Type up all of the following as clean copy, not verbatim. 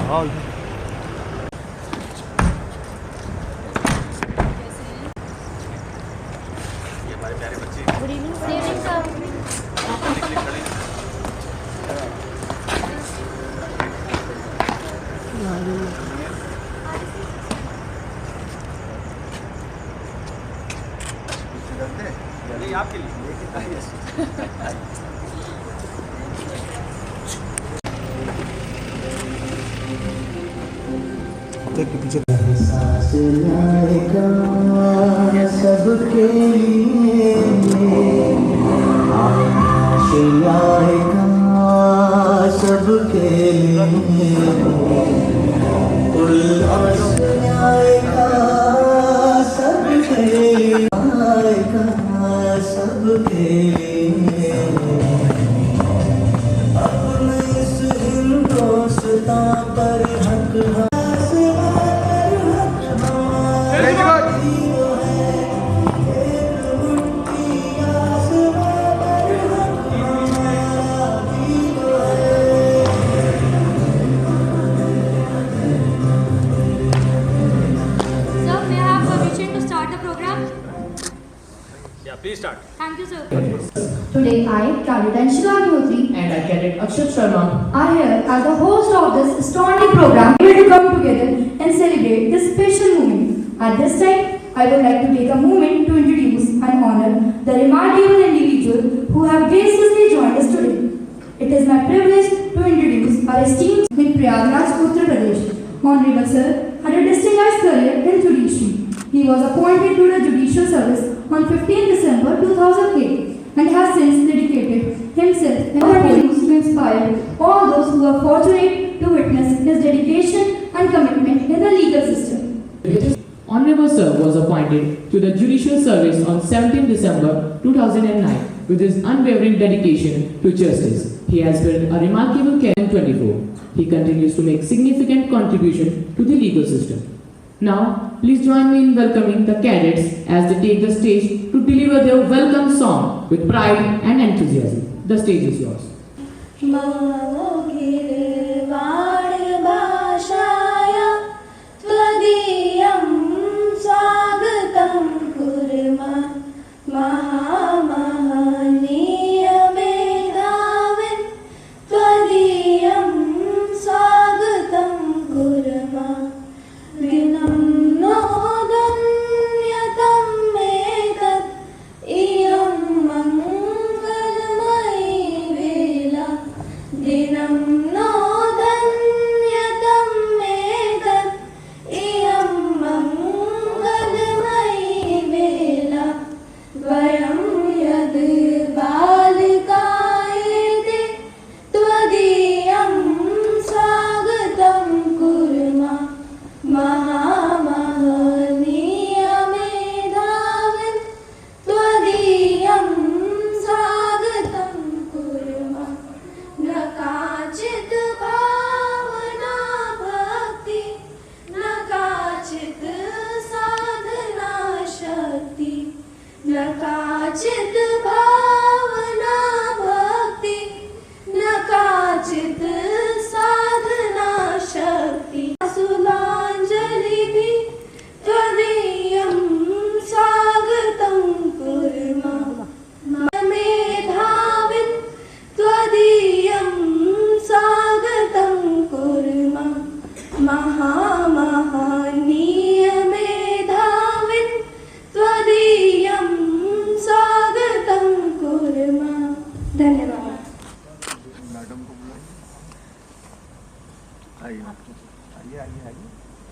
हाँ ये हमारे प्यारे बच्चे। Good evening sir. ये आपके लिए के पीछे सबके लिए सबके लिए उल्लास आएगा सबके लिए आएगा सबके लिए अपने इस हिंदुस्तान पर हक Please start. Thank you, sir. Today I, Cadet Anshula Agnihotri and I Cadet Akshat Sharma are here as the host of this astounding program here to come together and celebrate this special moment. At this time, I would like to take a moment to introduce and honor the remarkable individual who have graciously joined us today. It is my privilege to introduce our esteemed in Prayagraj, Uttar Pradesh. Honorable Sir had a distinguished career in judiciary. He was appointed to the judicial service on 15 December 2008 and has since dedicated himself and continues to inspire all those who are fortunate to witness his dedication and commitment in the legal system. Honorable Sir was appointed to the judicial service on 17 December 2009 with his unwavering dedication to justice. He has built a remarkable career in 24. He continues to make significant contribution to the legal system. Now, please join me in welcoming the cadets as they take the stage to deliver their welcome song with pride and enthusiasm. The stage is yours.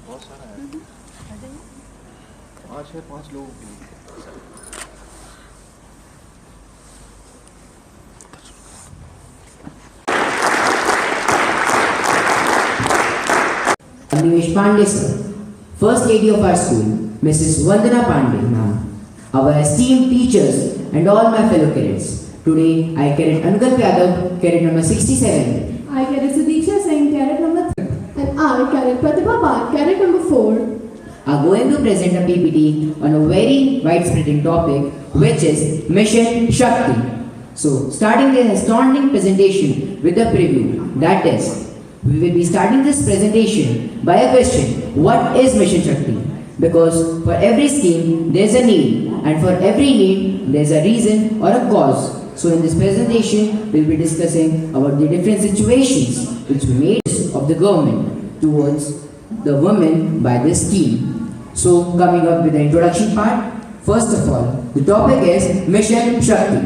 बहुत सारा है। 5 लोगों के लिए। Nimesh Pandey sir, First Lady of our school, Mrs. Vandana Pandey ma'am, our esteemed teachers and all my fellow cadets. Today I cadet Anugat Yadav, cadet number 67. I cadet Sudiksha Singh, cadet number 3. And I cadet Pratibha Bhatt, cadet number 4. Are going to present a PPT on a very widespreading topic which is Mission Shakti. So starting the astounding presentation with a preview, that is We will be starting this presentation by a question: what is Mission Shakti? Because for every scheme there is a need, and for every need there is a reason or a cause. So in this presentation we will be discussing about the different situations which made of the government towards the women by this scheme. So coming up with the introduction part, first of all, the topic is Mission Shakti.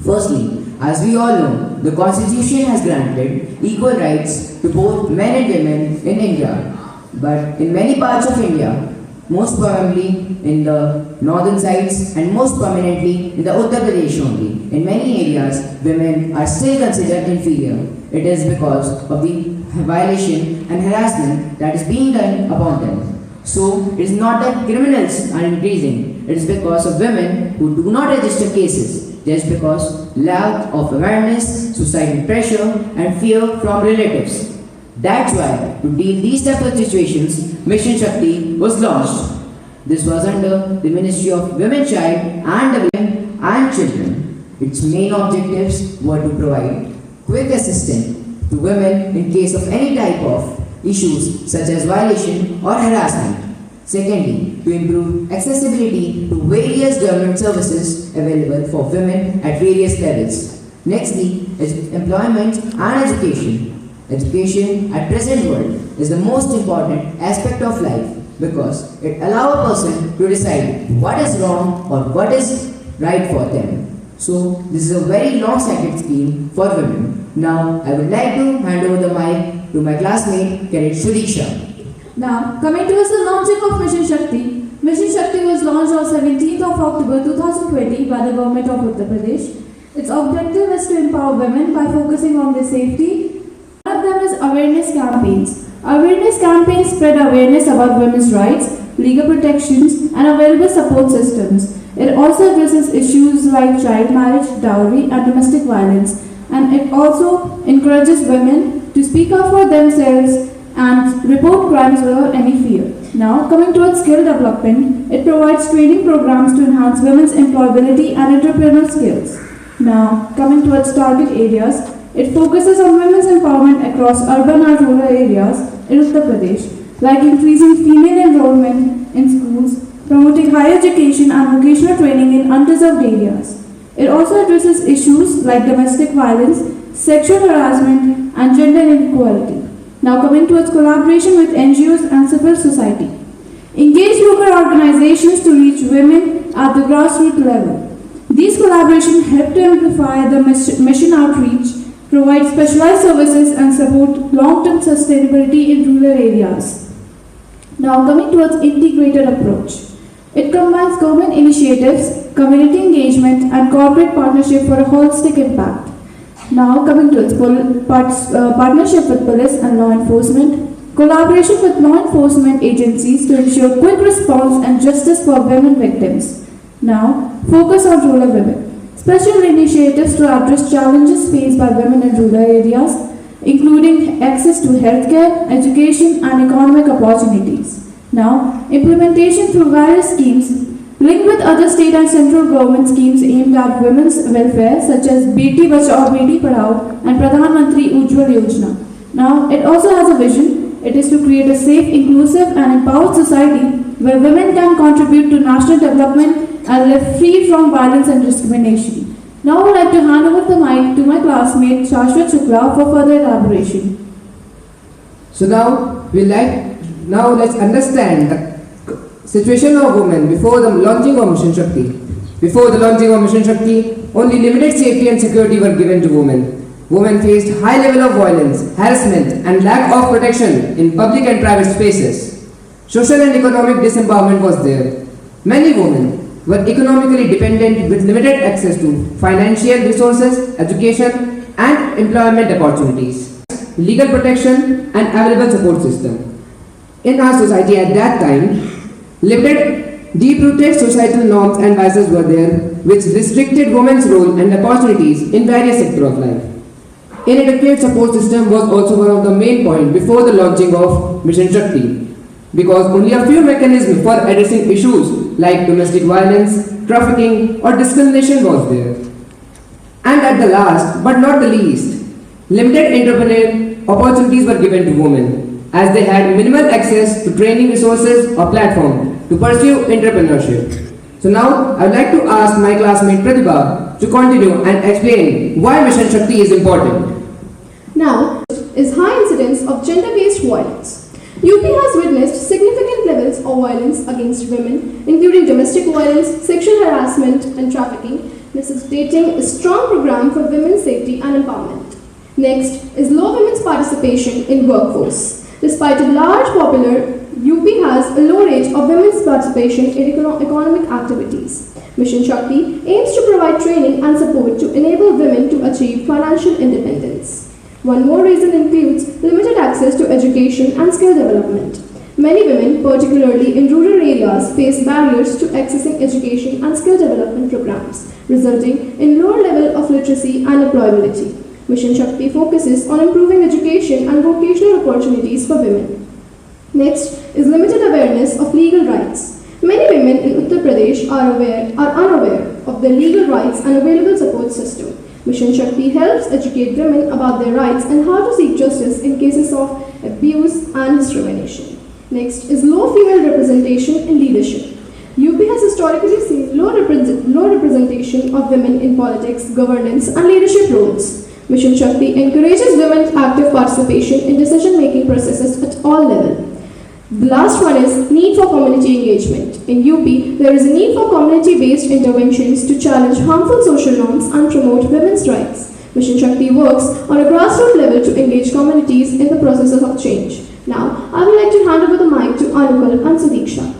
Firstly, as we all know, the Constitution has granted equal rights to both men and women in India. But in many parts of India, most probably in the northern sides and most prominently in the Uttar Pradesh only, in many areas, women are still considered inferior. It is because of the violation and harassment that is being done upon them. So, it is not that criminals are increasing, it is because of women who do not register cases, just because lack of awareness, societal pressure and fear from relatives. That's why, to deal these type of situations, Mission Shakti was launched. This was under the Ministry of Women, Child and Development and Children. Its main objectives were to provide quick assistance to women in case of any type of issues such as violation or harassment. Secondly, to improve accessibility to various government services available for women at various levels. Nextly, is employment and education. Education at present world is the most important aspect of life because it allows a person to decide what is wrong or what is right for them. So, this is a very long-sighted scheme for women. Now, I would like to hand over the mic to my classmate, Cadet Surisha. Now, coming towards the launching of Mission Shakti. Mission Shakti was launched on 17th of October 2020 by the government of Uttar Pradesh. Its objective is to empower women by focusing on their safety. One of them is awareness campaigns. Awareness campaigns spread awareness about women's rights, legal protections, and available support systems. It also addresses issues like child marriage, dowry, and domestic violence. And it also encourages women to speak up for themselves and report crimes without any fear. Now, coming towards skill development, it provides training programs to enhance women's employability and entrepreneurial skills. Now, coming towards target areas, it focuses on women's empowerment across urban and rural areas in Uttar Pradesh, like increasing female enrollment in schools, promoting higher education and vocational training in undeserved areas. It also addresses issues like domestic violence, sexual harassment, and gender inequality. Now coming towards collaboration with NGOs and civil society. Engage local organizations to reach women at the grassroots level. These collaborations help to amplify the mission outreach, provide specialized services and support long-term sustainability in rural areas. Now coming towards integrated approach. It combines government initiatives, community engagement and corporate partnership for a holistic impact. Now coming to its partnership with police and law enforcement, collaboration with law enforcement agencies to ensure quick response and justice for women victims. Now, focus on rural women. Special initiatives to address challenges faced by women in rural areas, including access to healthcare, education and economic opportunities. Now, implementation through various schemes linked with other state and central government schemes aimed at women's welfare such as Beti Bachao Beti Padhao and Pradhan Mantri Ujjwal Yojana. Now, it also has a vision. It is to create a safe, inclusive and empowered society where women can contribute to national development and live free from violence and discrimination. Now I would like to hand over the mic to my classmate Shashwat Shukla for further elaboration. So now let's understand the situation of women before the launching of Mission Shakti. Before the launching of Mission Shakti, only limited safety and security were given to women. Women faced high level of violence, harassment and lack of protection in public and private spaces. Social and economic disempowerment was there. Many women were economically dependent with limited access to financial resources, education and employment opportunities, legal protection and available support system. In our society at that time, limited, deep-rooted societal norms and biases were there, which restricted women's role and opportunities in various sectors of life. Inadequate support system was also one of the main points before the launching of Mission Shakti, because only a few mechanisms for addressing issues like domestic violence, trafficking or discrimination was there. And at the last, but not the least, limited entrepreneurial opportunities were given to women, as they had minimal access to training resources or platform to pursue entrepreneurship. So now, I would like to ask my classmate Pratibha to continue and explain why Mission Shakti is important. Now, is high incidence of gender-based violence. UP has witnessed significant levels of violence against women, including domestic violence, sexual harassment, and trafficking, necessitating a strong program for women's safety and empowerment. Next is low women's participation in workforce. Despite a large popular, UP has a low rate of women's participation in economic activities. Mission Shakti aims to provide training and support to enable women to achieve financial independence. One more reason includes limited access to education and skill development. Many women, particularly in rural areas, face barriers to accessing education and skill development programs, resulting in lower level of literacy and employability. Mission Shakti focuses on improving education and vocational opportunities for women. Next is limited awareness of legal rights. Many women in Uttar Pradesh are unaware of their legal rights and available support system. Mission Shakti helps educate women about their rights and how to seek justice in cases of abuse and discrimination. Next is low female representation in leadership. UP has historically seen low representation of women in politics, governance, and leadership roles. Mission Shakti encourages women's active participation in decision-making processes at all levels. The last one is need for community engagement. In UP, there is a need for community-based interventions to challenge harmful social norms and promote women's rights. Mission Shakti works on a grassroots level to engage communities in the processes of change. Now, I would like to hand over the mic to Anukul and Sudiksha.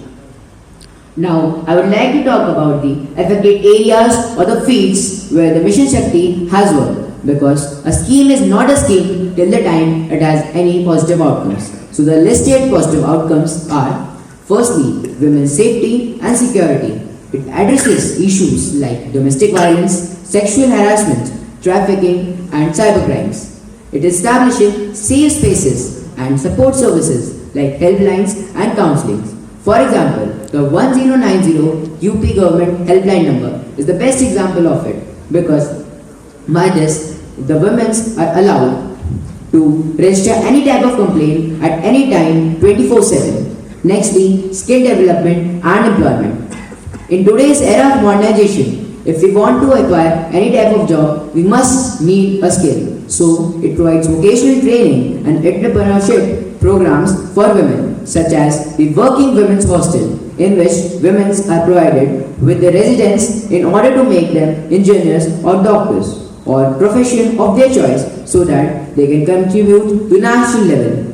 Now, I would like to talk about the affected areas or the fields where the Mission Shakti has worked, because a scheme is not a scheme till the time it has any positive outcomes. So the listed positive outcomes are: firstly, women's safety and security. It addresses issues like domestic violence, sexual harassment, trafficking, and cybercrimes. It establishes safe spaces and support services like helplines and counseling. For example, the 1090 UP government helpline number is the best example of it, because by this, the women are allowed to register any type of complaint at any time 24/7. Nextly, skill development and employment. In today's era of modernization, if we want to acquire any type of job, we must need a skill. So, it provides vocational training and entrepreneurship programs for women, such as the Working Women's Hostel, in which women are provided with the residence in order to make them engineers or doctors or profession of their choice, so that they can contribute to national level.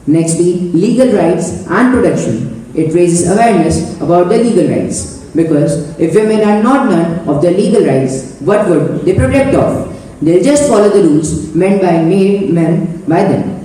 Nextly, legal rights and protection. It raises awareness about the legal rights, because if women are not known of their legal rights, what would they protect of? They'll just follow the rules meant by men by them.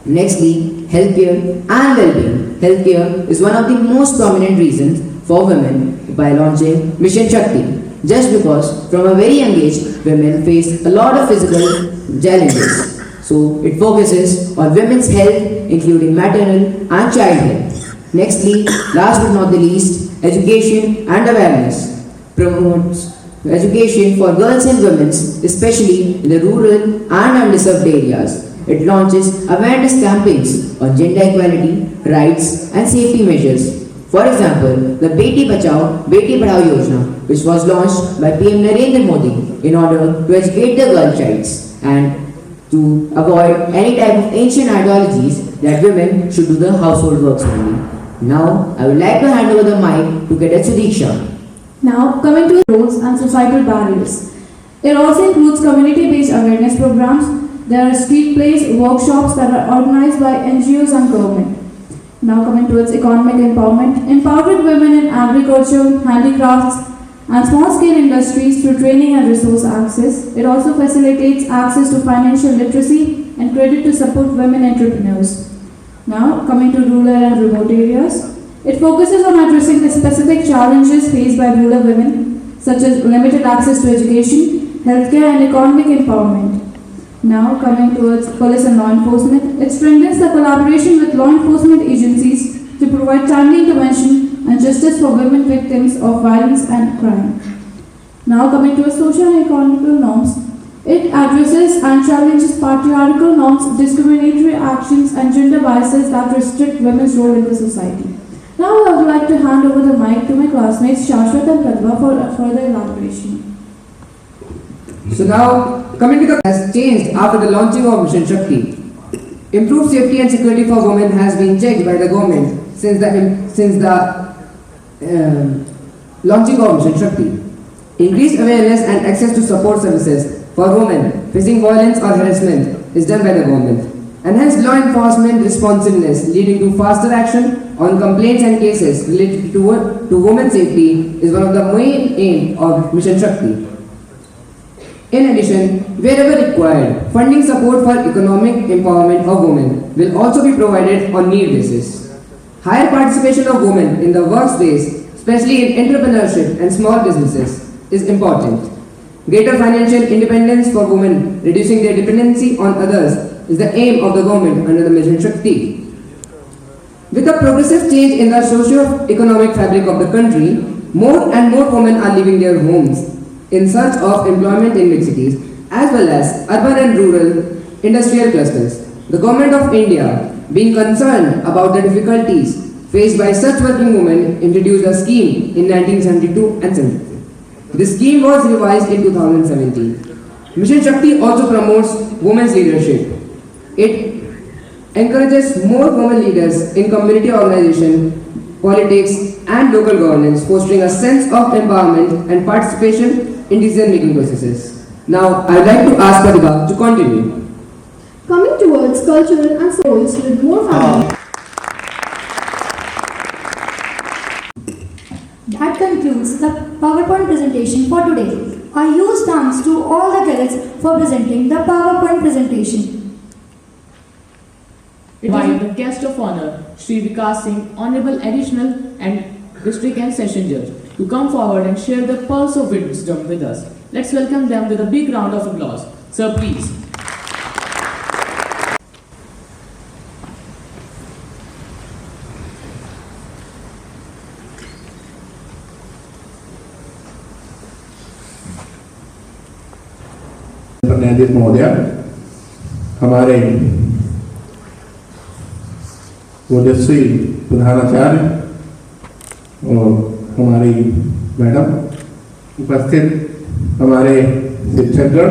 Nextly, healthcare and well-being. Healthcare is one of the most prominent reasons for women by launching Mission Shakti. Just because from a very young age, women face a lot of physical challenges. So it focuses on women's health, including maternal and child health. Nextly, last but not the least, education and awareness. Promotes education for girls and women, especially in the rural and underserved areas. It launches awareness campaigns on gender equality, rights, and safety measures. For example, the Beti Bachao, Beti Padhao Yojana, which was launched by PM Narendra Modi in order to educate the girl childs and to avoid any type of ancient ideologies that women should do the household works only. Now, I would like to hand over the mic to Cadet Sudiksha. Now, coming to roles and societal barriers. It also includes community-based awareness programs. There are street plays, workshops that are organized by NGOs and government. Now coming towards economic empowerment. Empowered women in agriculture, handicrafts, and small-scale industries through training and resource access. It also facilitates access to financial literacy and credit to support women entrepreneurs. Now coming to rural and remote areas. It focuses on addressing the specific challenges faced by rural women, such as limited access to education, healthcare, and economic empowerment. Now coming towards police and law enforcement. It strengthens the collaboration with law enforcement agencies to provide timely intervention and justice for women victims of violence and crime. Now coming to social and economic norms. It addresses and challenges patriarchal norms, discriminatory actions, and gender biases that restrict women's role in the society. Now I would like to hand over the mic to my classmates Shashwat and Pratibha for a further elaboration. So now, coming to the has changed after the launching of Mission Shakti. Improved safety and security for women has been checked by the government since the launching of Mission Shakti. Increased awareness and access to support services for women facing violence or harassment is done by the government. Enhanced law enforcement responsiveness leading to faster action on complaints and cases related to women's safety is one of the main aims of Mission Shakti. In addition, wherever required, funding support for economic empowerment of women will also be provided on need basis. Higher participation of women in the workspace, especially in entrepreneurship and small businesses, is important. Greater financial independence for women, reducing their dependency on others, is the aim of the government under the Mission Shakti. With a progressive change in the socio-economic fabric of the country, more and more women are leaving their homes in search of employment in big cities, as well as urban and rural industrial clusters. The Government of India, being concerned about the difficulties faced by such working women, introduced a scheme in 1972 and 73. The scheme was revised in 2017. Mission Shakti also promotes women's leadership. It encourages more women leaders in community organization, politics, and local governance, fostering a sense of empowerment and participation in decision-making processes. Now, I would like to ask Pratibha to continue. Coming towards cultural and souls with more family. That concludes the PowerPoint presentation for today. A huge thanks to all the cadets for presenting the PowerPoint presentation. Invite the guest of honor, Shri Vikas Singh, Honorable Additional and District and Session Judge, to come forward and share the pulse of wisdom with us. Let's welcome them with a big round of applause. Sir, please. न्यायाधीश महोदय, हमारे ओजस्वी प्रधानाचार्य और हमारी madam, उपस्थित हमारे शिक्षकगण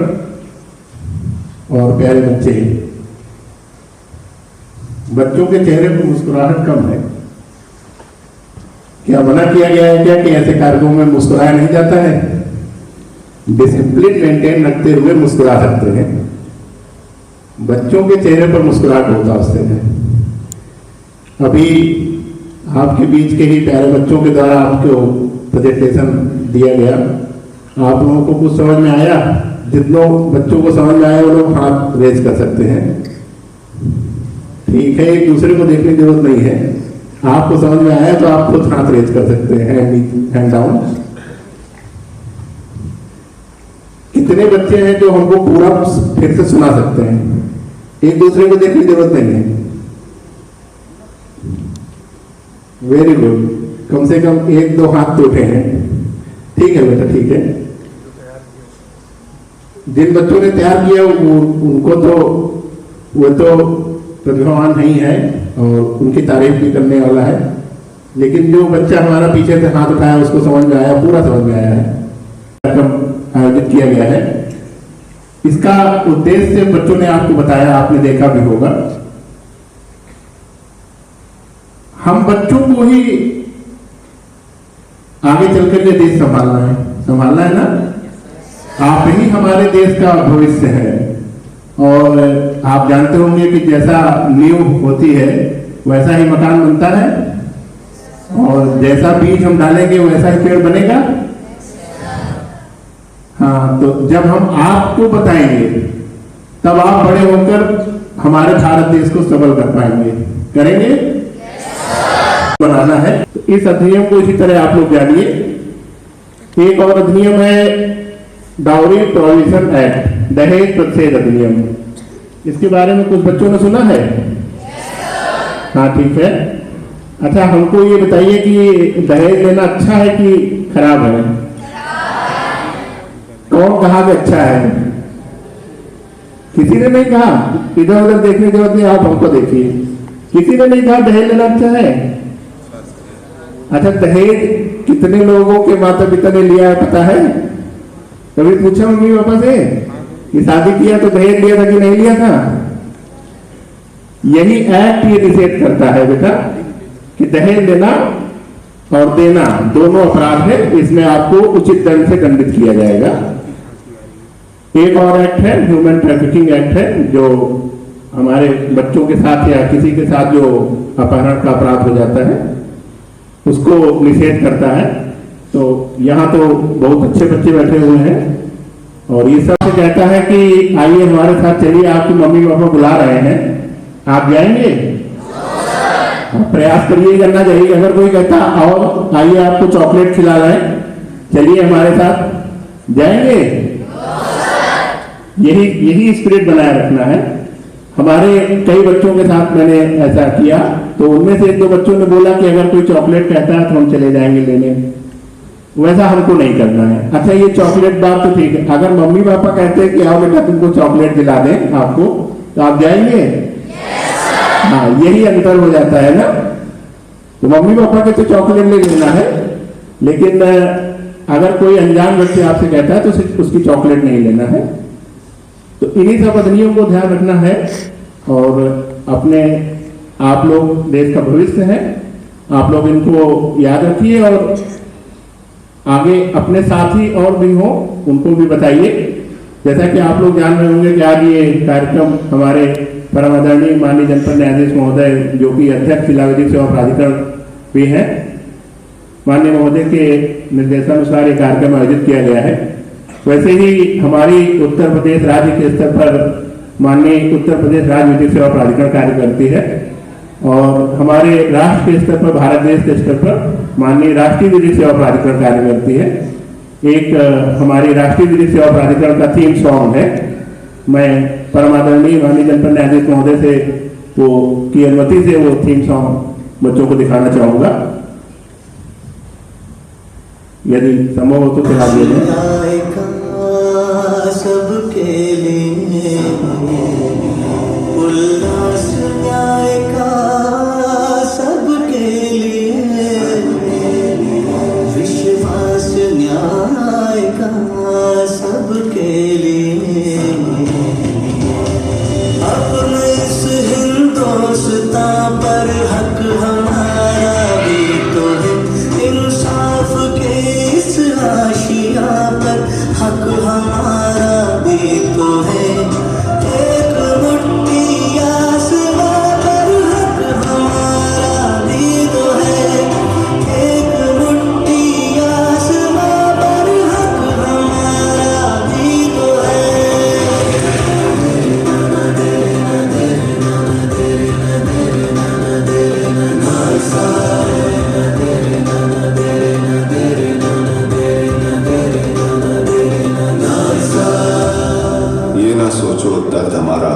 और प्यारे बच्चे, बच्चों के चेहरे पर मुस्कुराहट कम है। क्या मना किया गया है क्या कि ऐसे कार्यक्रमों में मुस्कुराया नहीं जाता है? डिसिप्लिन मेंटेन रखते हुए मुस्कुरा सकते हैं। बच्चों के चेहरे पर मुस्कुराहट होता उससे है। अभी आपके बीच के ही प्यारे बच्चों के द्वारा आपको प्रेजेंटेशन दिया गया, आप लोगों को कुछ समझ में आया? जितनों बच्चों को समझ में आया वो लोग हाथ रेज कर सकते हैं। ठीक है, एक दूसरे को देखने की जरूरत नहीं है। आपको समझ में आया तो आप खुद हाथ रेज कर सकते हैं, हैंड डाउन। कितने बच्चे हैं जो हमको पूरा फिर से सुना सकते हैं? एक दूसरे को देखने की जरूरत नहीं है। वेरी गुड, कम से कम एक दो हाथ तो उठे हैं। ठीक है बेटा, ठीक है। जिन बच्चों ने तैयार किया उनको तो वो तो प्रतिभावान नहीं है और उनकी तारीफ भी करने वाला है, लेकिन जो बच्चा हमारा पीछे से हाथ उठाया उसको समझ में आया, पूरा समझ में आया है। आयोजित किया गया है। इसका उद्देश्य बच्चों ने आपको बताया, आपने देखा भी होगा। हम बच्चों को ही आगे चलकर के देश संभालना है ना। आप ही हमारे देश का भविष्य है और आप जानते होंगे कि जैसा नींव होती है वैसा ही मकान बनता है और जैसा बीज हम डालेंगे वैसा ही पेड़ बनेगा। हाँ, तो जब हम आपको बताएंगे तब आप बड़े होकर हमारे भारत देश को सबल कर पाएंगे। करेंगे? बनाना है तो इस अधिनियम को इसी तरह आप लोग जानिए। एक और अधिनियम है डाउरी प्रोहिबिशन एक्ट, दहेज प्रतिषेध अधिनियम। इसके बारे में कुछ बच्चों ने सुना है? हाँ, ठीक है। अच्छा, हमको ये बताइए कि दहेज लेना अच्छा है कि खराब है? कौन कहा कि अच्छा है? किसी ने नहीं कहा इधर उधर देखने के बाद नहीं, आप हमको देखिए, किसी ने नहीं कहा दहेज लेना अच्छा है। अच्छा, दहेज कितने लोगों के माता पिता ने लिया है पता है? कभी पूछा मम्मी पापा से कि शादी किया तो दहेज लिया था कि नहीं लिया था? यही एक्ट ये निषेध करता है बेटा कि दहेज लेना और देना दोनों अपराध है, इसमें आपको उचित दंड से दंडित किया जाएगा। एक और एक्ट है, ह्यूमन ट्रैफिकिंग एक्ट है, जो हमारे बच्चों के साथ या किसी के साथ जो अपहरण का अपराध हो जाता है उसको निषेध करता है। तो यहाँ तो बहुत अच्छे बच्चे बैठे हुए हैं और ये सब से कहता है कि आइए हमारे साथ चलिए, आपकी मम्मी पापा बुला रहे हैं, आप जाएंगे? प्रयास करिए, करना चाहिए। अगर कोई कहता आओ आइए आपको चॉकलेट खिला रहे हैं, चलिए हमारे साथ, जाएंगे? यही स्पिरिट बनाए रखना है। हमारे कई बच्चों के साथ मैंने ऐसा किया, तो उनमें से एक दो बच्चों ने बोला कि अगर कोई चॉकलेट कहता है तो हम चले जाएंगे लेने। वैसा हमको नहीं करना है। अच्छा, ये चॉकलेट बात तो ठीक है, अगर मम्मी पापा कहते हैं कि आओ बेटा तुमको चॉकलेट दिला दें आपको, तो आप जाएंगे? हाँ, यही अंतर हो जाता है ना। तो मम्मी पापा के तो चॉकलेट ले लेना है, लेकिन अगर कोई अनजान व्यक्ति आपसे कहता है तो उसकी चॉकलेट नहीं लेना है। तो इन्हीं सब अधिनियम को ध्यान रखना है और अपने, आप लोग देश का भविष्य है, आप लोग इनको याद रखिए और आगे अपने साथी और भी हो उनको भी बताइए। जैसा कि आप लोग जान रहे होंगे कि आज ये कार्यक्रम हमारे परम आदरणीय माननीय जनपद न्यायाधीश महोदय, जो कि अध्यक्ष जिला विधिक सेवा प्राधिकरण भी है, माननीय महोदय के निर्देशानुसार ये कार्यक्रम आयोजित किया गया है। वैसे ही हमारी उत्तर प्रदेश राज्य के स्तर पर माननीय उत्तर प्रदेश राज्य विधिक सेवा प्राधिकरण कार्य करती है और हमारे राष्ट्र के स्तर पर, भारत देश के स्तर पर माननीय राष्ट्रीय विधिक सेवा प्राधिकरण कार्य करती है। एक हमारी राष्ट्रीय विधिक सेवा प्राधिकरण का थीम सॉन्ग है। मैं परम आदरणीय माननीय जनपद न्यायाधीश महोदय से वो की अनुमति से वो थीम सॉन्ग बच्चों को दिखाना चाहूंगा, यदि संभव हो तो चला दीजिए। सबके लिए उल्लास न्याय का, सबके लिए विश्वास न्याय का, सबके लिए अपने इस हिंदुस्तान पर हक हमारा भी तो है, इंसाफ के इस आशिया पर हक हमारा भी तो है, एक मुट्ठी आसमां पर हक हमारा भी तो है, एक मुट्ठी आसमां पर हक हमारा भी तो है। ये ना सोचो दर्द हमारा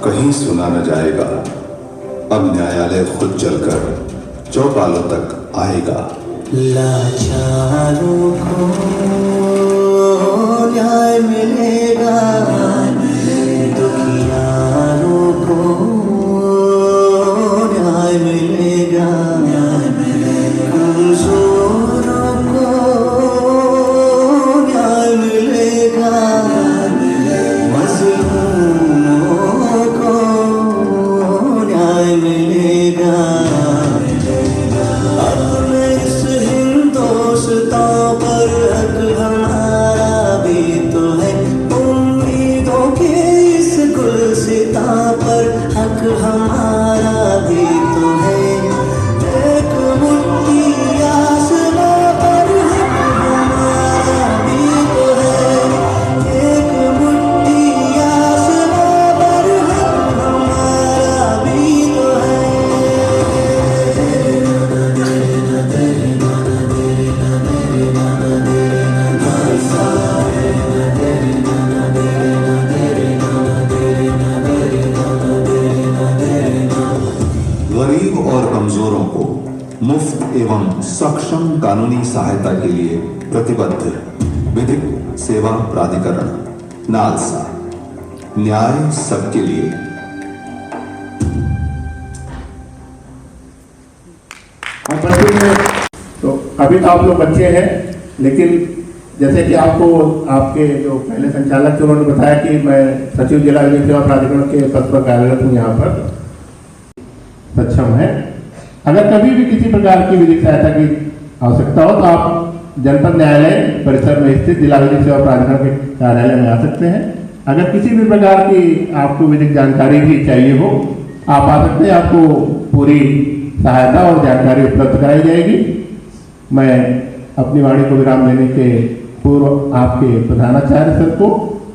कहीं सुना न जाएगा, अब न्यायालय खुद चलकर चौपालों तक आएगा। लाचारों को न्याय मिलेगा, दुखियारों को न्याय मिलेगा, कमजोरों को न्याय मिलेगा, मजलूमों को न्याय मिलेगा। अपने इस हिंदुस्तान पर हक हमारा भी तो है, उम्मीदों के इस गुलसितां पर हक हमारा भी तो है, एक मुट्ठी आसमां पर हक हमारा भी तो है, एक मुट्ठी आसमां पर हक हमारा भी तो है। गरीब और कमजोरों को मुफ्त एवं सक्षम कानूनी सहायता के लिए प्रतिबद्ध विधिक सेवा प्राधिकरण नालसा। न्याय सबके लिए। हम पढ़ते हैं तो अभी तो आप लोग बच्चे हैं, लेकिन जैसे कि आपको आपके जो पहले संचालक थे उन्होंने बताया कि मैं सचिव जिला विधिक सेवा प्राधिकरण के पद पर कार्यरत हूँ, यहाँ पर सक्षम है। अगर कभी भी किसी प्रकार की विधिक सहायता की आवश्यकता हो तो आप जनपद न्यायालय परिसर में स्थित जिला विधिक सेवा प्राधिकरण के कार्यालय में आ सकते हैं। अगर किसी भी प्रकार की आपको विधिक जानकारी भी चाहिए हो, आप आ सकते हैं, आपको पूरी सहायता और जानकारी उपलब्ध कराई जाएगी। मैं अपनी वाणी को विराम देने के पूर्व आपके प्रधानाचार्य सर को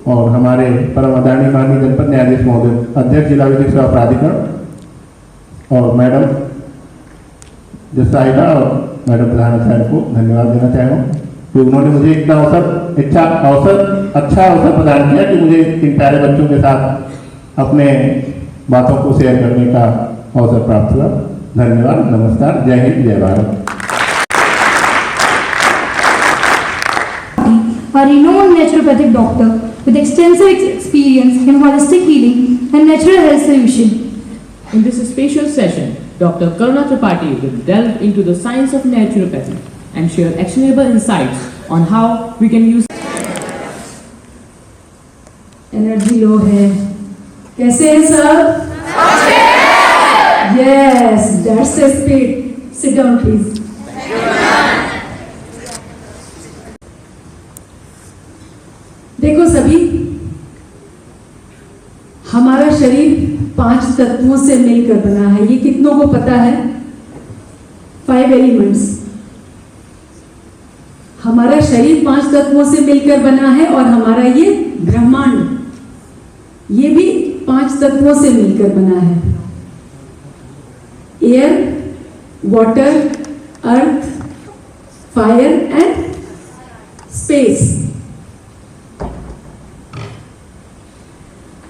और हमारे परम आदरणीय माननीय जनपद न्यायाधीश महोदय अध्यक्ष जिला विधिक सेवा प्राधिकरण और मैडम जज साहिबा और मैडम प्रधानाचार्य को धन्यवाद देना चाहूँगा कि उन्होंने मुझे इतना अच्छा अवसर प्रदान किया कि मुझे इन प्यारे बच्चों के साथ अपने बातों को शेयर करने का अवसर प्राप्त हुआ। धन्यवाद, नमस्कार, जय हिंद, जय Bharat. A renowned naturopathic doctor with extensive experience in holistic healing and natural health solution. In this special session, Dr. Karuna Tripathi will delve into the science of naturopathy and share actionable insights on how we can use. Energy low है, कैसे हैं सब? Yes, that's the spirit. Sit down, please. देखो सभी, हमारा शरीर 5 तत्वों से मिलकर बना है। ये कितनों को पता है? 5 एलिमेंट्स। हमारा शरीर 5 तत्वों से मिलकर बना है और हमारा ये ब्रह्मांड ये भी 5 तत्वों से मिलकर बना है। Air, water, earth, fire and space.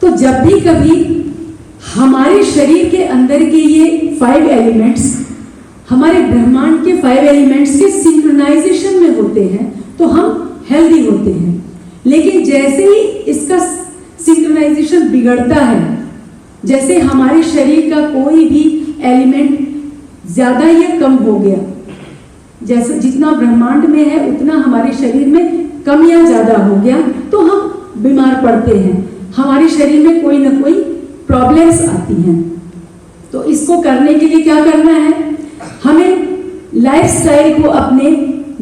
तो जब भी कभी हमारे शरीर के अंदर के ये 5 एलिमेंट्स हमारे ब्रह्मांड के 5 एलिमेंट्स के सिंक्रोनाइजेशन में होते हैं तो हम हेल्दी होते हैं। लेकिन जैसे ही इसका सिंक्रोनाइजेशन बिगड़ता है, जैसे हमारे शरीर का कोई भी एलिमेंट ज्यादा या कम हो गया, जैसे जितना ब्रह्मांड में है उतना हमारे शरीर में कम या ज्यादा हो गया, तो हम बीमार पड़ते हैं, हमारे शरीर में कोई ना कोई प्रॉब्लम्स आती हैं। तो इसको करने के लिए क्या करना है? हमें लाइफस्टाइल को अपने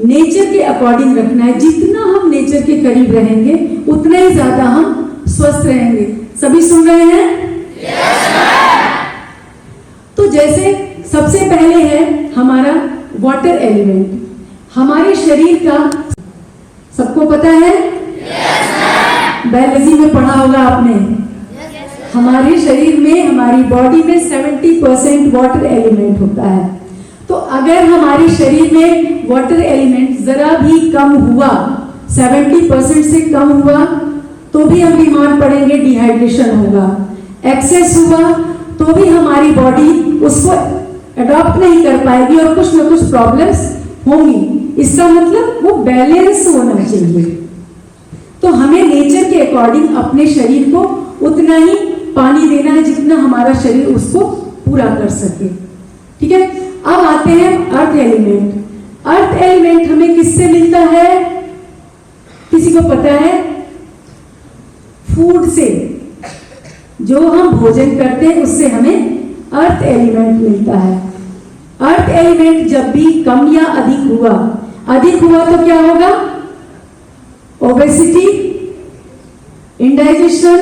नेचर के अकॉर्डिंग रखना है। जितना हम नेचर के करीब रहेंगे उतना ही ज्यादा हम स्वस्थ रहेंगे। सभी सुन रहे हैं? तो जैसे सबसे पहले है हमारा वाटर एलिमेंट। हमारे शरीर का सबको पता है? बायोलॉजी में पढ़ा होगा आपने। हमारे शरीर में, हमारी बॉडी में 70% वाटर एलिमेंट होता है। तो अगर हमारे शरीर में वाटर एलिमेंट जरा भी कम हुआ, 70% से कम हुआ, तो भी हम बीमार पड़ेंगे, डिहाइड्रेशन होगा। एक्सेस हुआ तो भी हमारी बॉडी उसको अडॉप्ट नहीं कर पाएगी और कुछ ना कुछ प्रॉब्लम्स होंगी। इसका मतलब वो बैलेंस होना चाहिए। तो हमें नेचर के अकॉर्डिंग अपने शरीर को उतना ही पानी देना है जितना हमारा शरीर उसको पूरा कर सके। ठीक है, अब आते हैं अर्थ एलिमेंट। अर्थ एलिमेंट हमें किससे मिलता है? किसी को पता है? फूड से, जो हम भोजन करते हैं उससे हमें अर्थ एलिमेंट मिलता है। अर्थ एलिमेंट जब भी कम या अधिक हुआ तो क्या होगा? Obesity, indigestion,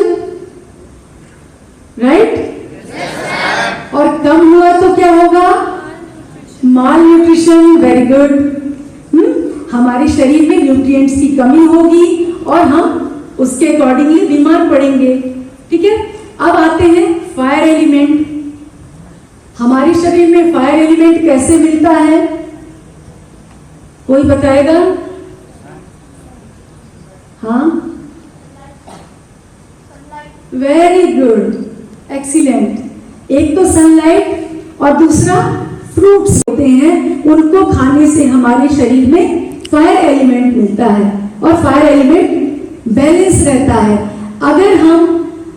right? और कम हुआ तो क्या होगा? माल न्यूट्रिशन। Very good. हमारे शरीर में न्यूट्रिएंट्स की कमी होगी और हम उसके अकॉर्डिंगली बीमार पड़ेंगे। ठीक है, अब आते हैं फायर एलिमेंट। हमारे शरीर में फायर एलिमेंट कैसे मिलता है? कोई बताएगा? हाँ, वेरी गुड, एक्सीलेंट। एक तो सनलाइट और दूसरा फ्रूट्स होते हैं, उनको खाने से हमारे शरीर में फायर एलिमेंट मिलता है और फायर एलिमेंट बैलेंस रहता है। अगर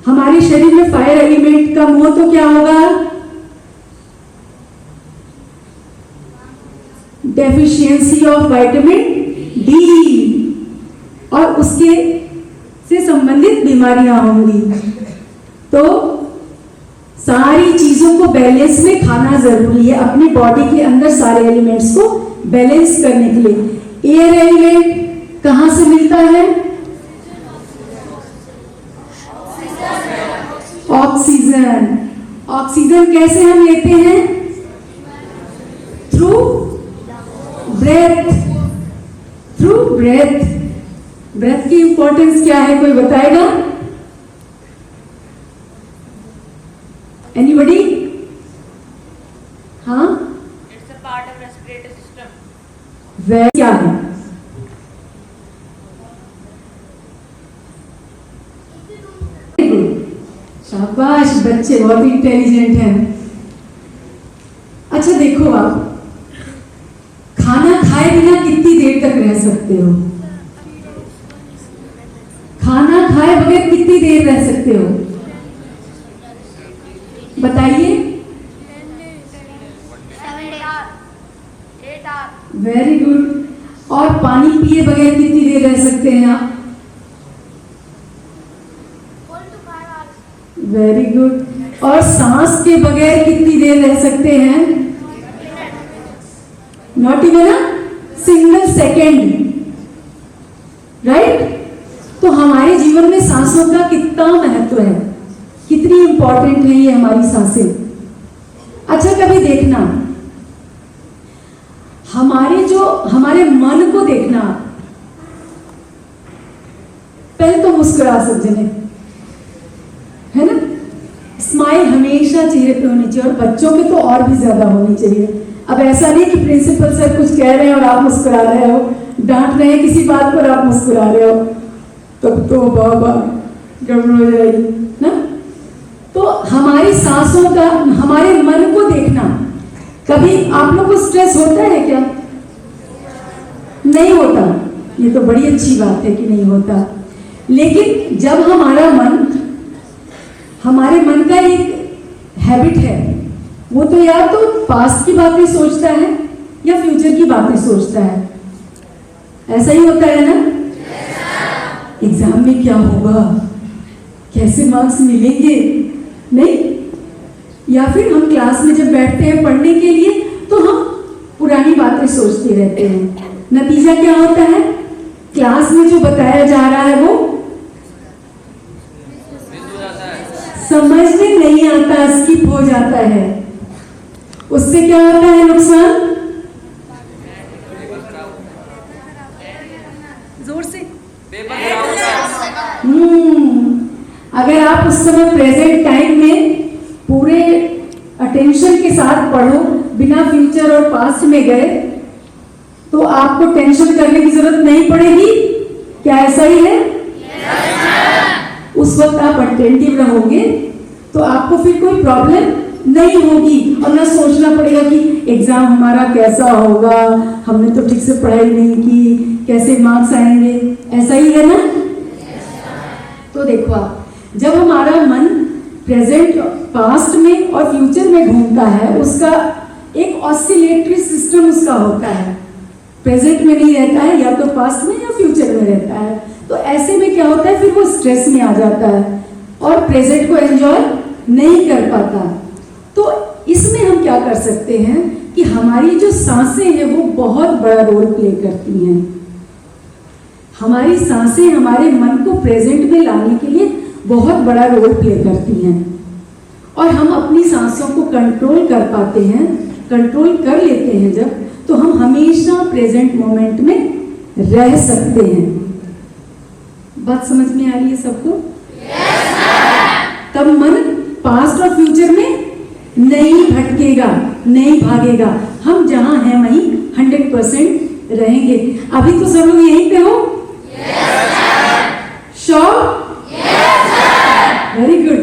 हमारे शरीर में फायर एलिमेंट कम हो तो क्या होगा? डेफिशिएंसी ऑफ विटामिन डी, और उसके से संबंधित बीमारियां होंगी। तो सारी चीजों को बैलेंस में खाना जरूरी है, अपनी बॉडी के अंदर सारे एलिमेंट्स को बैलेंस करने के लिए। एयर एलिमेंट कहां से मिलता है? ऑक्सीजन। ऑक्सीजन कैसे हम लेते हैं? Through breath. Through breath. Breath की इंपॉर्टेंस क्या है, कोई बताएगा? एनीबडी? हाँ, it's a part of respiratory system. वह क्या है? शाबाश, बच्चे बहुत इंटेलिजेंट हैं। अच्छा देखो, आप खाना खाए बिना कितनी देर तक रह सकते हो? खाना खाए बगैर कितनी देर रह सकते हो? बताइए। 8 आवर। Very good. और पानी पिए बगैर कितनी देर रह सकते हैं आप? 4 to 5 hours। Very good. और सांस के बगैर कितनी देर रह सकते हैं? Not even a single second, right? तो हमारे जीवन में सांसों का कितना महत्व है, कितनी इंपॉर्टेंट है ये हमारी सांसें। अच्छा कभी देखना, हमारे मन को देखना। पहले तो मुस्कुरा सब जने, है ना? स्माइल हमेशा चेहरे पे होनी चाहिए, और बच्चों पे तो और भी ज्यादा होनी चाहिए। अब ऐसा नहीं कि प्रिंसिपल सर कुछ कह रहे हैं और आप मुस्कुरा रहे हो, डांट रहे हैं किसी बात पर आप मुस्कुरा रहे हो, तब तो बाबा गड़बड़ हो जाएगी ना। तो हमारी सांसों का, हमारे मन को देखना। कभी आप लोग को स्ट्रेस होता है क्या? नहीं होता। ये तो बड़ी अच्छी बात है कि नहीं होता। लेकिन जब हमारे मन का एक हैबिट है, वो तो या तो पास्ट की बातें सोचता है या फ्यूचर की बातें सोचता है। ऐसा ही होता है ना? एग्जाम में क्या होगा, कैसे मार्क्स मिलेंगे, नहीं? या फिर हम क्लास में जब बैठते हैं पढ़ने के लिए तो हम पुरानी बातें सोचते रहते हैं। नतीजा क्या होता है? क्लास में जो बताया जा रहा है वो समझ में नहीं आता, स्किप हो जाता है। उससे क्या होता है नुकसान? जोर से। अगर आप उस समय प्रेजेंट टाइम में पूरे अटेंशन के साथ पढ़ो, बिना फ्यूचर और पास्ट में गए, तो आपको टेंशन करने की जरूरत नहीं पड़ेगी। क्या ऐसा ही है? उस वक्त आप अटेंटिव रहोगे तो आपको फिर कोई प्रॉब्लम नहीं होगी, और ना सोचना पड़ेगा कि एग्जाम हमारा कैसा होगा, हमने तो ठीक से पढ़ाई नहीं की, कैसे मार्क्स आएंगे। ऐसा ही है ना? तो देखो आप, जब हमारा मन प्रेजेंट, पास्ट में और फ्यूचर में घूमता है, उसका एक ऑसिलेटरी सिस्टम उसका होता है। प्रेजेंट में नहीं रहता है, या तो पास्ट में या फ्यूचर में रहता है। तो ऐसे में क्या होता है, फिर वो स्ट्रेस में आ जाता है और प्रेजेंट को एंजॉय नहीं कर पाता। तो इसमें हम क्या कर सकते हैं कि हमारी जो सांसें हैं वो बहुत बड़ा रोल प्ले करती हैं। हमारी सांसें हमारे मन को प्रेजेंट में लाने के लिए बहुत बड़ा रोल प्ले करती हैं, और हम अपनी सांसों को कंट्रोल कर पाते हैं, कंट्रोल कर लेते हैं जब, तो हम हमेशा प्रेजेंट मोमेंट में रह सकते हैं। बात समझ में आ रही है सबको? तब मन पास्ट और फ्यूचर में नहीं भटकेगा, नहीं भागेगा। हम जहां हैं वहीं 100% रहेंगे। अभी तो सब लोग यहीं पे हो? श्योर? Very good.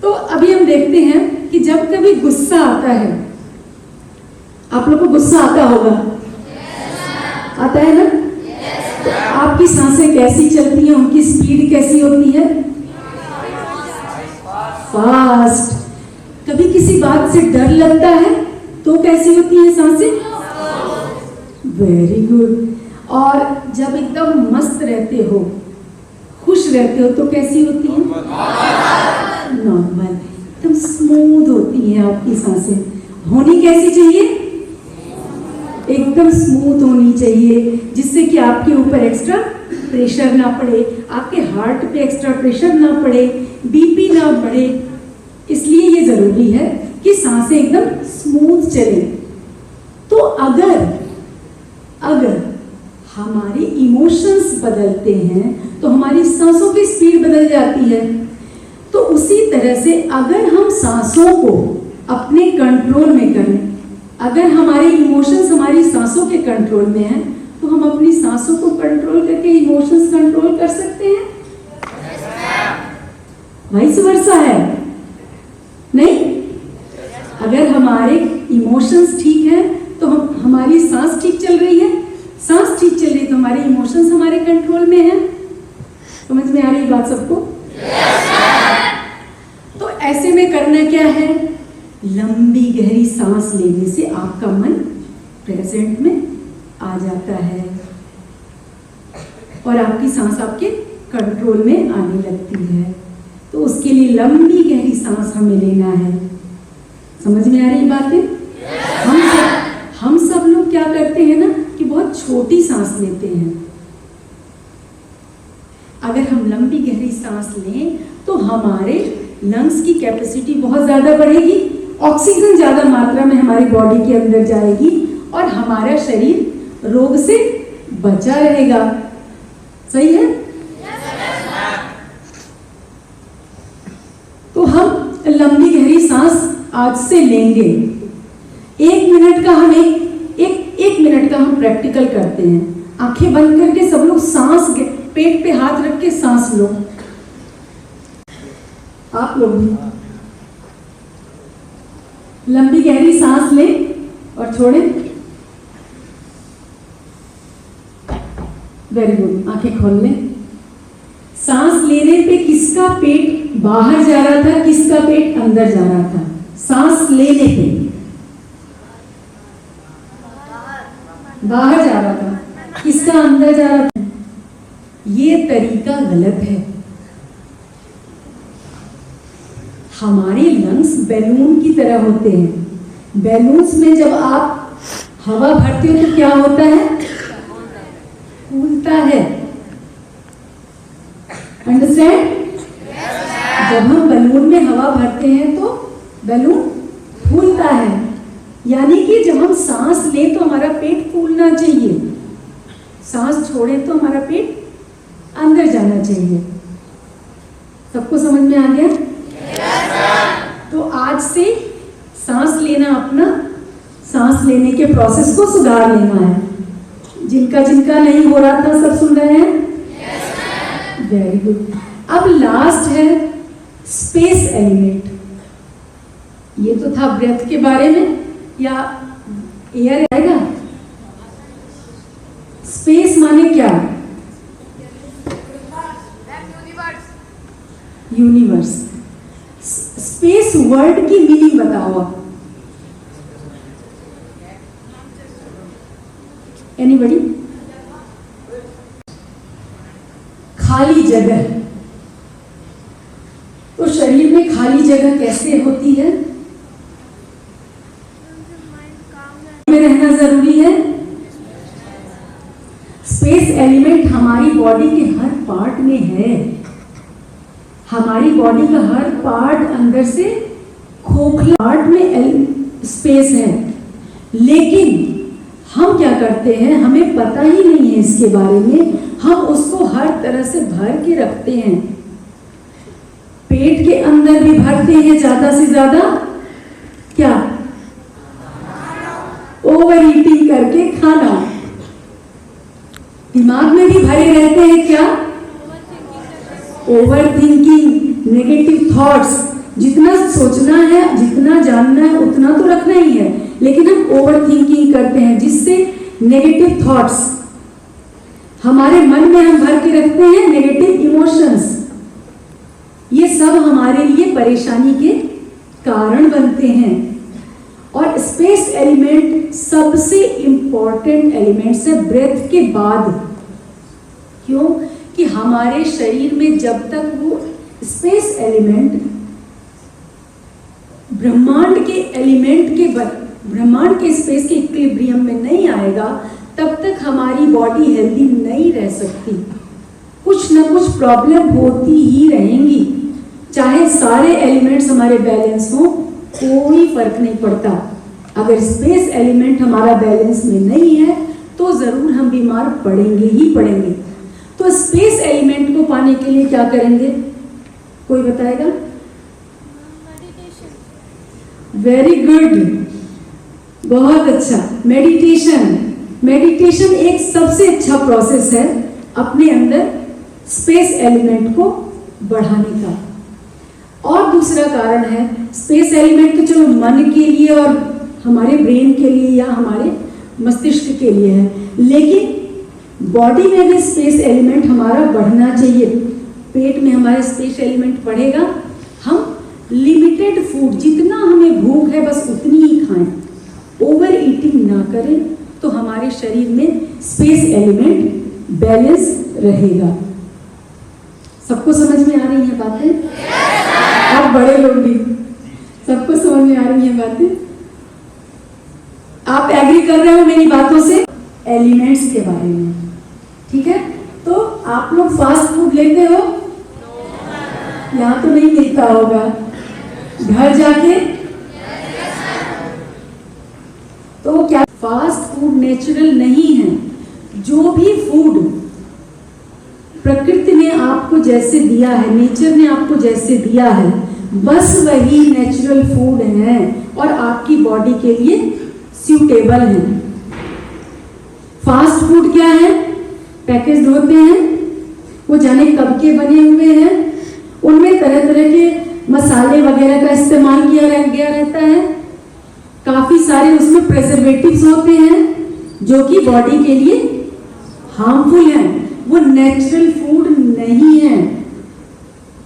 तो अभी हम देखते हैं कि जब कभी गुस्सा आता है, आप लोग को गुस्सा आता होगा? आता है ना? तो आपकी सांसें कैसी चलती हैं, उनकी स्पीड कैसी होती है? फास्ट। कभी किसी बात से डर लगता है तो कैसी होती है सांसें? Very good. और जब एकदम मस्त रहते हो, खुश रहते हो तो कैसी होती है? नॉर्मल, एकदम स्मूथ होती है आपकी सांसें। होनी कैसी चाहिए? एकदम स्मूथ होनी चाहिए, जिससे कि आपके ऊपर एक्स्ट्रा प्रेशर ना पड़े, आपके हार्ट पे एक्स्ट्रा प्रेशर ना पड़े, बीपी ना बढ़े। इसलिए ये जरूरी है कि सांसें एकदम स्मूथ चले। तो अगर हमारे इमोशंस बदलते हैं तो हमारी सांसों की स्पीड बदल जाती है। तो उसी तरह से अगर हम सांसों को अपने कंट्रोल में करें, अगर हमारे इमोशंस हमारी सांसों के कंट्रोल में हैं, तो हम अपनी सांसों को कंट्रोल करके इमोशंस कंट्रोल कर सकते हैं। वाइस वर्सा है नहीं? अगर हमारे इमोशंस ठीक है तो हमारी सांस ठीक चल रही है, सांस ठीक चल रही है तो हमारे इमोशंस हमारे कंट्रोल में हैं। समझ में आ रही बात सबको? तो ऐसे में करना क्या है? लंबी गहरी सांस लेने से आपका मन प्रेजेंट में आ जाता है और आपकी सांस आपके कंट्रोल में आने लगती है। तो उसके लिए लंबी गहरी सांस हमें लेना है। समझ में आ रही बातें? हम सब लोग क्या करते हैं ना कि बहुत छोटी सांस लेते हैं। अगर हम लंबी गहरी सांस लें तो हमारे लंग्स की कैपेसिटी बहुत ज्यादा बढ़ेगी, ऑक्सीजन ज्यादा मात्रा में हमारी बॉडी के अंदर जाएगी और हमारा शरीर रोग से बचा रहेगा। सही है? तो हम लंबी गहरी सांस आज से लेंगे। 1 मिनट का हम एक मिनट का हम प्रैक्टिकल करते हैं। आंखें बंद करके सब लोग सांस, पेट पे हाथ रख के सांस लो। आप लोग भी लंबी गहरी सांस लें और छोड़ें। Very good. आंखें खोल लें। सांस लेने पे किसका पेट बाहर जा रहा था, किसका पेट अंदर जा रहा था? सांस लेने पे बाहर जा रहा था, किसका अंदर जा रहा था? ये तरीका गलत है। हमारे लंग्स बैलून की तरह होते हैं। बैलून्स में जब आप हवा भरते हो तो क्या होता है? फूलता है। अंडरस्टैंड? जब हम बैलून में हवा भरते हैं तो बैलून फूलता है। यानी कि जब हम सांस लें तो हमारा पेट फूलना चाहिए, सांस छोड़ें तो हमारा पेट अंदर जाना चाहिए। सबको समझ में आ गया? तो आज से सांस लेना, अपना सांस लेने के प्रोसेस को सुधार लेना है। जिनका नहीं हो रहा था सब सुन रहे हैं? Very good. अब लास्ट है स्पेस एलिमेंट। ये तो था ब्रेथ के बारे में, या एयर आएगा? स्पेस माने क्या? यूनिवर्स। स्पेस वर्ड की मीनिंग बताओ आप। एनीबडी? खाली जगह। तो शरीर में खाली जगह कैसे होती है? में रहना जरूरी है। स्पेस एलिमेंट हमारी बॉडी के हर पार्ट में है। हमारी बॉडी का हर पार्ट अंदर से खोखला पार्ट में स्पेस है, लेकिन हम क्या करते हैं, हमें पता ही नहीं है इसके बारे में। हम उसको हर तरह से भर के रखते हैं। पेट के अंदर भी भरते हैं ज्यादा से ज्यादा, क्या? ओवर ईटिंग करके खाना। दिमाग में भी भरे रहते हैं क्या? Over thinking, negative thoughts. जितना सोचना है, जितना जानना है उतना तो रखना ही है, लेकिन हम ओवर थिंकिंग करते हैं, जिससे नेगेटिव थॉट्स हमारे मन में हम भर के रखते हैं। नेगेटिव इमोशंस, ये सब हमारे लिए परेशानी के कारण बनते हैं। और स्पेस एलिमेंट सबसे इंपॉर्टेंट एलिमेंट्स है ब्रेथ के बाद। क्यों? कि हमारे शरीर में जब तक वो स्पेस एलिमेंट ब्रह्मांड के स्पेस के इक्विलिब्रियम में नहीं आएगा, तब तक हमारी बॉडी हेल्दी नहीं रह सकती। कुछ ना कुछ प्रॉब्लम होती ही रहेंगी, चाहे सारे एलिमेंट्स हमारे बैलेंस हो, कोई फर्क नहीं पड़ता। अगर स्पेस एलिमेंट हमारा बैलेंस में नहीं है तो जरूर हम बीमार पड़ेंगे ही पड़ेंगे। तो स्पेस एलिमेंट को पाने के लिए क्या करेंगे, कोई बताएगा? वेरी गुड, बहुत अच्छा। मेडिटेशन एक सबसे अच्छा प्रोसेस है अपने अंदर स्पेस एलिमेंट को बढ़ाने का। और दूसरा कारण है, स्पेस एलिमेंट तो चलो मन के लिए और हमारे ब्रेन के लिए या हमारे मस्तिष्क के लिए है, लेकिन बॉडी में भी स्पेस एलिमेंट हमारा बढ़ना चाहिए। पेट में हमारा स्पेस एलिमेंट बढ़ेगा, हम लिमिटेड फूड, जितना हमें भूख है बस उतनी ही खाएं, ओवर ईटिंग ना करें, तो हमारे शरीर में स्पेस एलिमेंट बैलेंस रहेगा। सबको समझ में आ रही है बातें? आप बड़े लोग भी, सबको समझ में आ रही है बातें? आप एग्री कर रहे हो मेरी बातों से एलिमेंट्स के बारे में? ठीक है, तो आप लोग फास्ट फूड लेते हो? यहाँ तो नहीं मिलता होगा, घर जाके? तो क्या फास्ट फूड नेचुरल नहीं है? जो भी फूड प्रकृति ने आपको जैसे दिया है, नेचर ने आपको जैसे दिया है, बस वही नेचुरल फूड है और आपकी बॉडी के लिए सूटेबल है। फास्ट फूड क्या है? पैकेज्ड होते हैं, वो जाने कब के बने हुए हैं, उनमें तरह तरह के मसाले वगैरह का इस्तेमाल किया गया रहता है, काफी सारे उसमें प्रिजर्वेटिव्स होते हैं जो कि बॉडी के लिए हार्मफुल हैं। वो नेचुरल फूड नहीं है।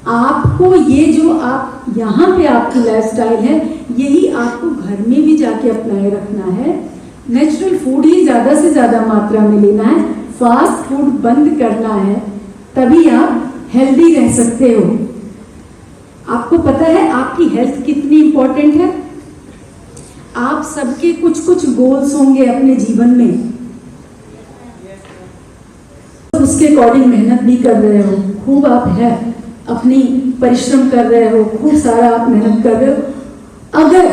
आपको ये जो आप यहाँ पे आपकी लाइफस्टाइल है, यही आपको घर में भी जाके अपनाए रखना है। नेचुरल फूड ही ज्यादा से ज्यादा मात्रा में लेना है, फास्ट फूड बंद करना है, तभी आप हेल्दी रह सकते हो। आपको पता है आपकी हेल्थ कितनी इंपॉर्टेंट है? आप सबके कुछ कुछ गोल्स होंगे अपने जीवन में, उसके अकॉर्डिंग मेहनत भी कर रहे हो, खूब आप है अपनी परिश्रम कर रहे हो, खूब सारा आप मेहनत कर रहे हो। अगर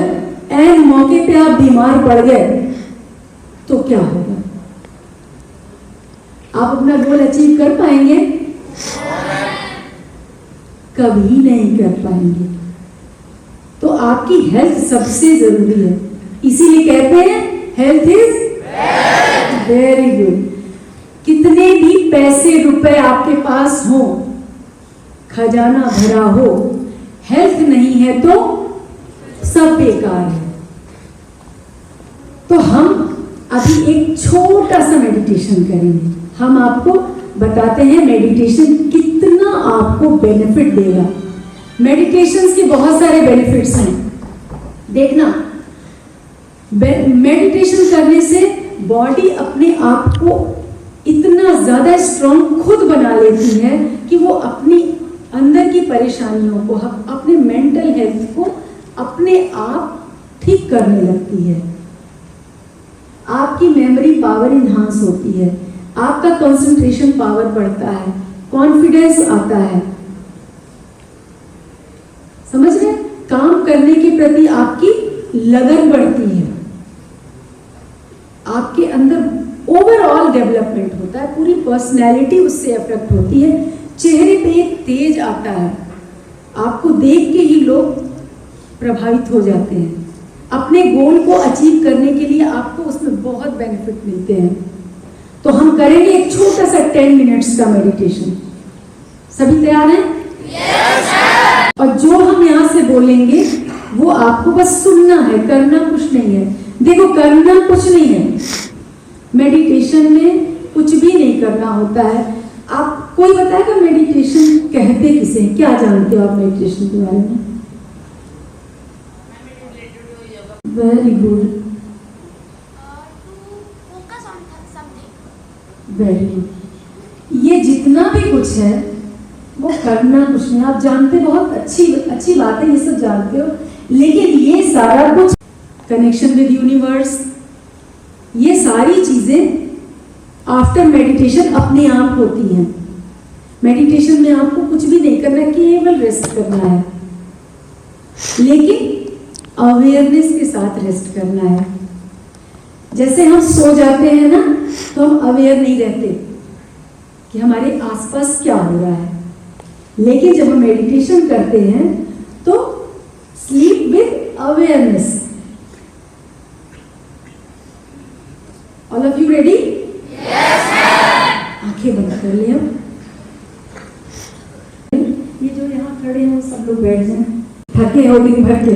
ऐन मौके पे आप बीमार पड़ गए तो क्या होगा? आप अपना गोल अचीव कर पाएंगे? कभी नहीं कर पाएंगे। तो आपकी हेल्थ सबसे जरूरी है, इसीलिए कहते हैं हेल्थ इज वेरी गुड। कितने भी पैसे रुपए आपके पास हो, खजाना भरा हो, हेल्थ नहीं है तो सब बेकार है। तो हम अभी एक छोटा सा मेडिटेशन करेंगे। हम आपको बताते हैं मेडिटेशन कितना आपको बेनिफिट देगा। मेडिटेशन के बहुत सारे बेनिफिट्स हैं, देखना। मेडिटेशन करने से बॉडी अपने आप को इतना ज्यादा स्ट्रॉन्ग खुद बना लेती है कि वो अपनी अंदर की परेशानियों को, अपने मेंटल हेल्थ को अपने आप ठीक करने लगती है। आपकी मेमोरी पावर इन्हांस होती है, आपका कंसंट्रेशन पावर बढ़ता है, कॉन्फिडेंस आता है। समझ रहे? काम करने के प्रति आपकी लगन बढ़ती है, आपके अंदर ओवरऑल डेवलपमेंट होता है, पूरी पर्सनैलिटी उससे अफेक्ट होती है, चेहरे पे एक तेज आता है, आपको देख के ही लोग प्रभावित हो जाते हैं। अपने गोल को अचीव करने के लिए आपको उसमें बहुत बेनिफिट मिलते हैं। तो हम करेंगे एक छोटा सा 10 मिनट्स का मेडिटेशन। सभी तैयार हैं? yes, और जो हम यहाँ से बोलेंगे वो आपको बस सुनना है, करना कुछ नहीं है। देखो, करना कुछ नहीं है, मेडिटेशन में कुछ भी नहीं करना होता है। आप कोई बताएगा मेडिटेशन कहते किसे, क्या जानते हो आप मेडिटेशन के बारे में? Very good, focus on something. Very good. ये जितना भी कुछ है वो करना कुछ नहीं, आप जानते, बहुत अच्छी बात है, ये सब जानते हो, लेकिन ये सारा कुछ कनेक्शन विद यूनिवर्स, ये सारी चीजें आफ्टर मेडिटेशन अपने आप होती हैं। मेडिटेशन में आपको कुछ भी नहीं करना, केवल रेस्ट करना है, लेकिन अवेयरनेस के साथ रेस्ट करना है। जैसे हम सो जाते हैं ना, तो हम अवेयर नहीं रहते कि हमारे आसपास क्या हो रहा है, लेकिन जब हम मेडिटेशन करते हैं तो sleep with awareness. All of you ready? आंखें बंद कर लिया। ये जो यहाँ खड़े हैं सब लोग बैठ जाएं, थके हो दिन भर के,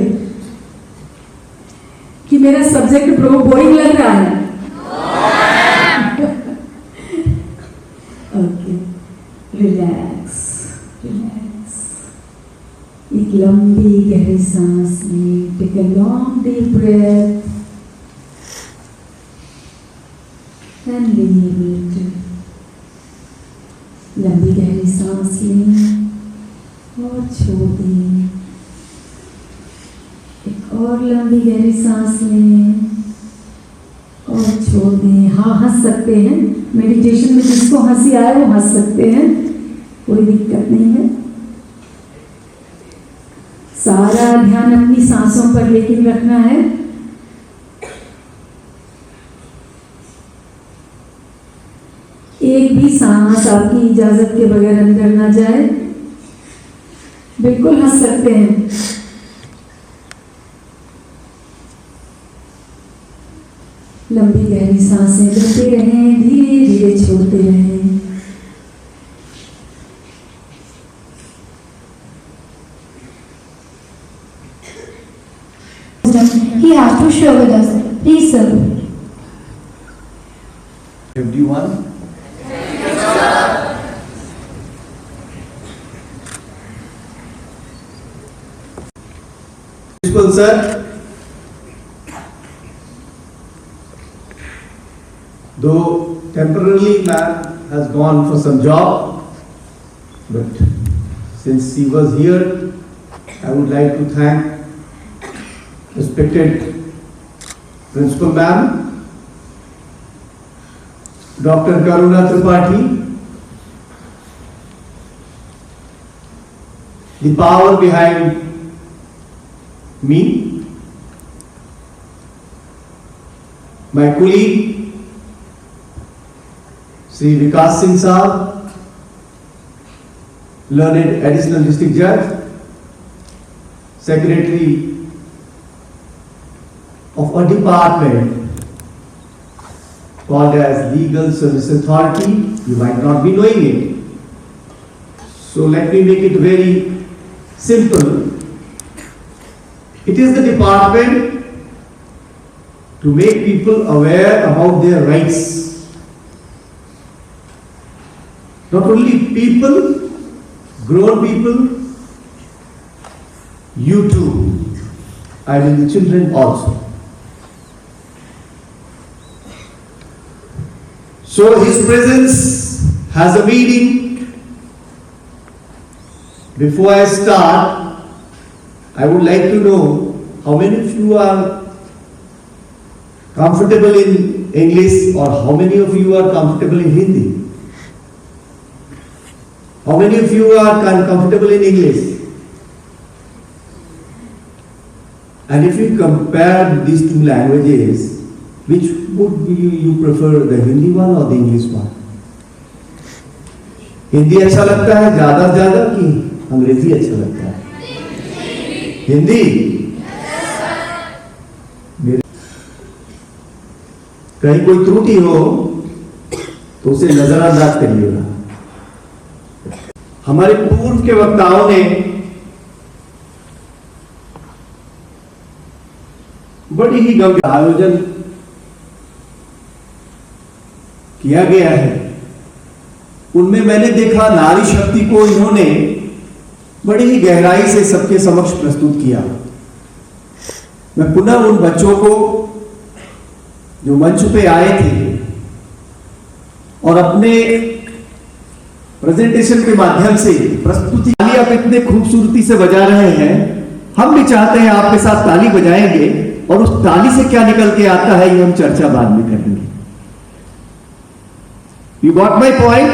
कि मेरा सब्जेक्ट बोरिंग लग रहा है। Okay, relax relax. एक लंबी गहरी सांस लें, take a long deep breath and leave it. लंबी गहरी सांस लें और छोड़ दें। एक और लंबी गहरी सांस लें और छोड़ दें। हाँ, हंस सकते हैं, मेडिटेशन में जिसको हंसी आए वो हंस सकते हैं, कोई दिक्कत नहीं है। सारा ध्यान अपनी सांसों पर लेकिन रखना है। एक भी सांस आपकी इजाजत के बगैर अंदर ना जाए। बिल्कुल हंस सकते हैं। लंबी गहरी सांसें लेते रहें, धीरे धीरे छोड़ते रहें। He has to share with us. Please, sir. 51. Principal sir, though temporarily man has gone for some job, but since he was here, I would like to thank respected Principal Ma'am, Dr. Karuna Tripathi, the power behind me, my colleague, Sri Vikas Singh Saab, learned additional district judge, secretary of a department called as Legal Service Authority. You might not be knowing it. So let me make it very simple. It is the department to make people aware about their rights. Not only people, grown people, you too. I mean the children also. So his presence has a meaning. Before I start, I would like to know how many of you are comfortable in English or how many of you are comfortable in Hindi? How many of you are comfortable in English? And if you compare these two languages, which would you prefer, the Hindi one or the English one? Hindi अच्छा लगता है ज्यादा से ज्यादा कि अंग्रेजी अच्छा लगता है? हिंदी। कहीं कोई त्रुटि हो तो उसे नजरअंदाज करिएगा। हमारे पूर्व के वक्ताओं ने बड़ी ही गंभीर आयोजन किया गया है उनमें मैंने देखा नारी शक्ति को इन्होंने बड़ी ही गहराई से सबके समक्ष प्रस्तुत किया। मैं पुनः उन बच्चों को जो मंच पे आए थे और अपने प्रेजेंटेशन के माध्यम से प्रस्तुति आप इतने खूबसूरती से बजा रहे हैं, हम भी चाहते हैं आपके साथ ताली बजाएंगे और उस ताली से क्या निकल के आता है ये हम चर्चा बाद में करेंगे। You got my point?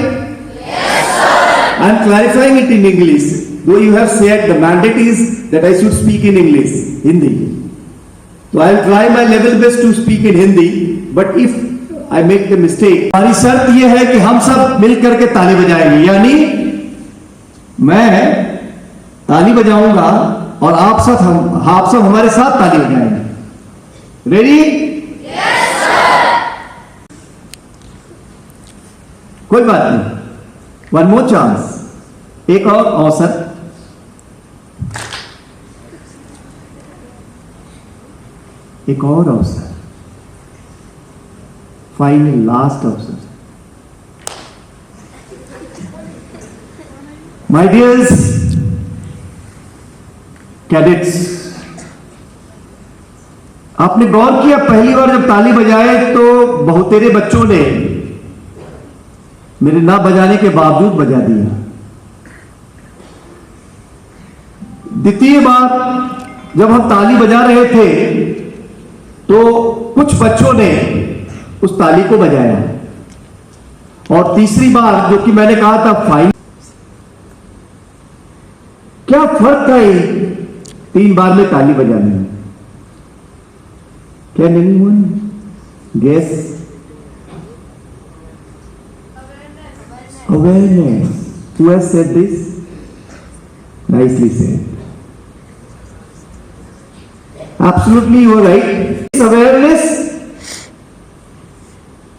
Yes, sir. I am clarifying it in English. Though you have said the mandate is that I should speak in English, Hindi. So I will try my level best to speak in Hindi. But if I make the mistake, हमारी शर्त यह है कि हम सब मिलकर के ताली बजाएंगे। यानी मैं ताली बजाऊंगा और आप सब हमारे साथ ताली बजाएंगे। रेडी? Yes sir. कोई बात नहीं, वन मोर चांस, एक और अवसर। एक और अवसर, फाइनल लास्ट अवसर। माय डियर्स कैडेट्स, आपने गौर किया पहली बार जब ताली बजाए तो बहुतेरे बच्चों ने मेरे ना बजाने के बावजूद बजा दिया। द्वितीय बार जब हम ताली बजा रहे थे तो कुछ बच्चों ने उस ताली को बजाया, और तीसरी बार जो कि मैंने कहा था फाइनल, क्या फर्क था ये 3 बार में ताली बजाने में? Can anyone guess? Awareness. Who has said this? Nicely said. Absolutely, you are right. This awareness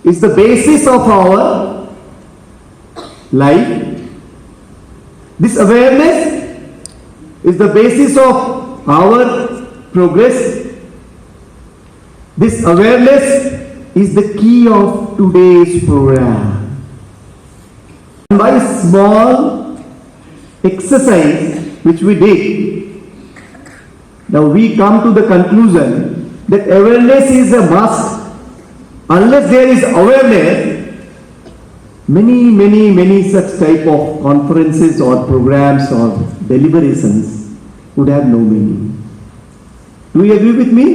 is the basis of our life. This awareness is the basis of our progress. This awareness is the key of today's program. By small exercise which we did, now we come to the conclusion that awareness is a must. Unless there is awareness, many such type of conferences or programs or deliberations would have no meaning. Do you agree with me?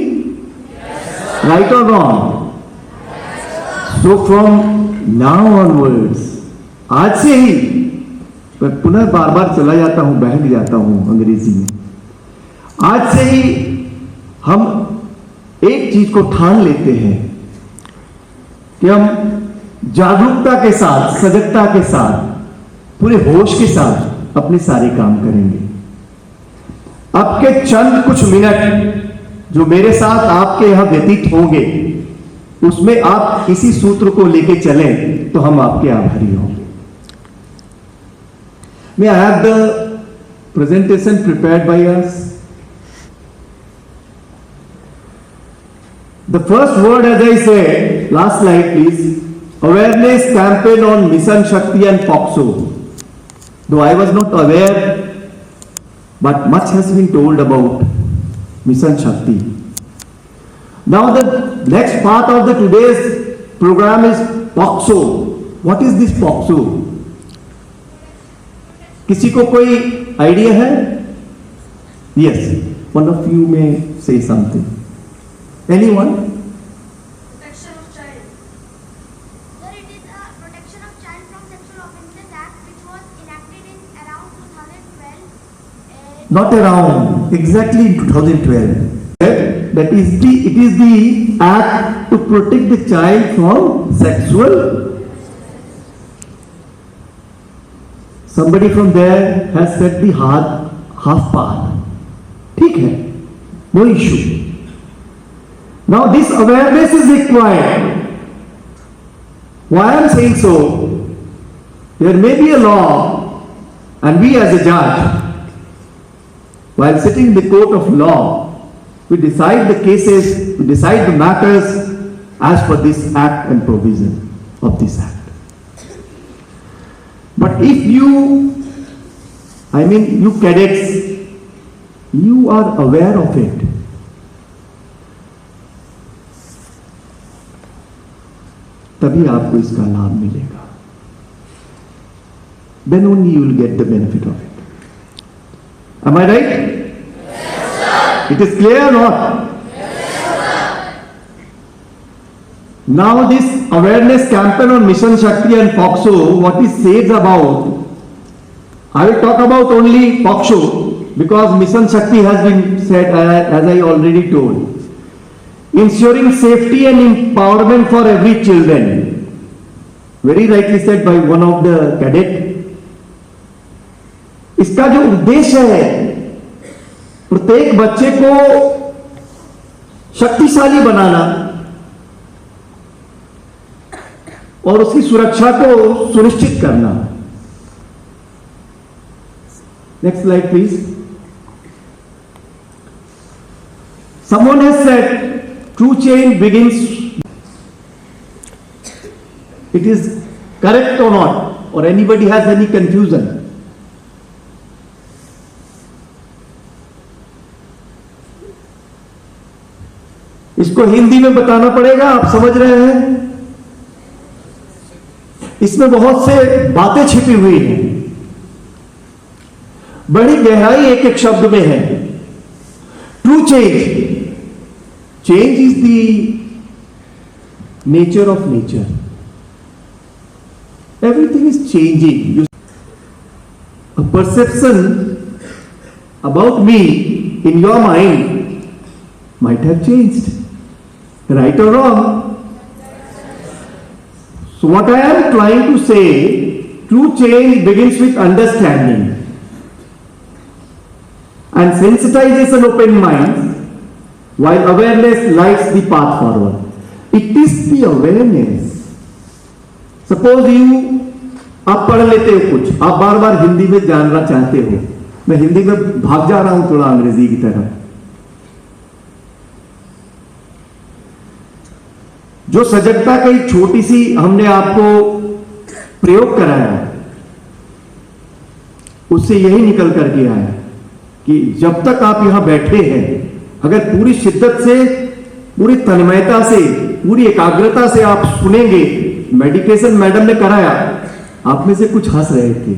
Right or wrong? So from now onwards, आज से ही मैं पुनः बार बार चला जाता हूं, बहक जाता हूं अंग्रेजी में। आज से ही हम एक चीज को ठान लेते हैं कि हम जागरूकता के साथ, सजगता के साथ, पूरे होश के साथ अपने सारे काम करेंगे। अब के चंद कुछ मिनट जो मेरे साथ आपके यहां व्यतीत होंगे, उसमें आप इसी सूत्र को लेके चलें तो हम आपके आभारी होंगे। May I have the presentation prepared by us? The first word, as I said, last slide please, awareness campaign on Mission Shakti and POXO. Though I was not aware, but much has been told about Mission Shakti. Now the next part of the today's program is POXO. What is this POXO? किसी को कोई idea है? Yes, one of you may say something. Anyone? Protection of child. Sir, it is a Protection of Child from Sexual Offences Act which was enacted in around 2012. Not around, exactly in 2012. That is it is the act to protect the child from sexual. Somebody from there has said the half part. ठीक है, no issue. Now this awareness is required. Why I am saying so? There may be a law, and we as a judge, while sitting in the court of law, we decide the cases, we decide the matters as per this act and provision of this act. But if you cadets, you are aware of it. तभी आपको इसका लाभ मिलेगा. Then only you will get the benefit of it. Am I right? Yes, sir. It is clear or not? Yes, sir. Now this awareness campaign on Mission Shakti and POXO, what it says about, I will talk about only POXO because Mission Shakti has been said as I already told. Ensuring safety and empowerment for every children. Very rightly said by one of the cadet. इसका जो उद्देश्य है प्रत्येक बच्चे को शक्तिशाली बनाना और उसकी सुरक्षा को सुनिश्चित करना. Next slide please. Someone has said true change begins. It is correct or not, or anybody has any confusion? इसको हिंदी में बताना पड़ेगा. आप समझ रहे हैं? इसमें बहुत से बातें छिपी हुई हैं. बड़ी गहराई एक एक शब्द में है. True change. Change is the nature of nature. Everything is changing. A perception about me in your mind might have changed. Right or wrong? So what I am trying to say, true change begins with understanding. And sensitization open minds, while awareness lights the path forward. It is the awareness. Suppose you, आप पढ़ लेते हो कुछ, आप बार बार हिंदी में जानना चाहते हो. मैं हिंदी में भाग जा रहा हूं थोड़ा अंग्रेजी की तरह. जो सजगता की छोटी सी हमने आपको प्रयोग कराया, उससे यही निकल करके आया कि जब तक आप यहां बैठे हैं, अगर पूरी शिद्दत से, पूरी तन्मयता से, पूरी एकाग्रता से आप सुनेंगे. मेडिटेशन मैडम ने कराया, आप में से कुछ हंस रहे थे.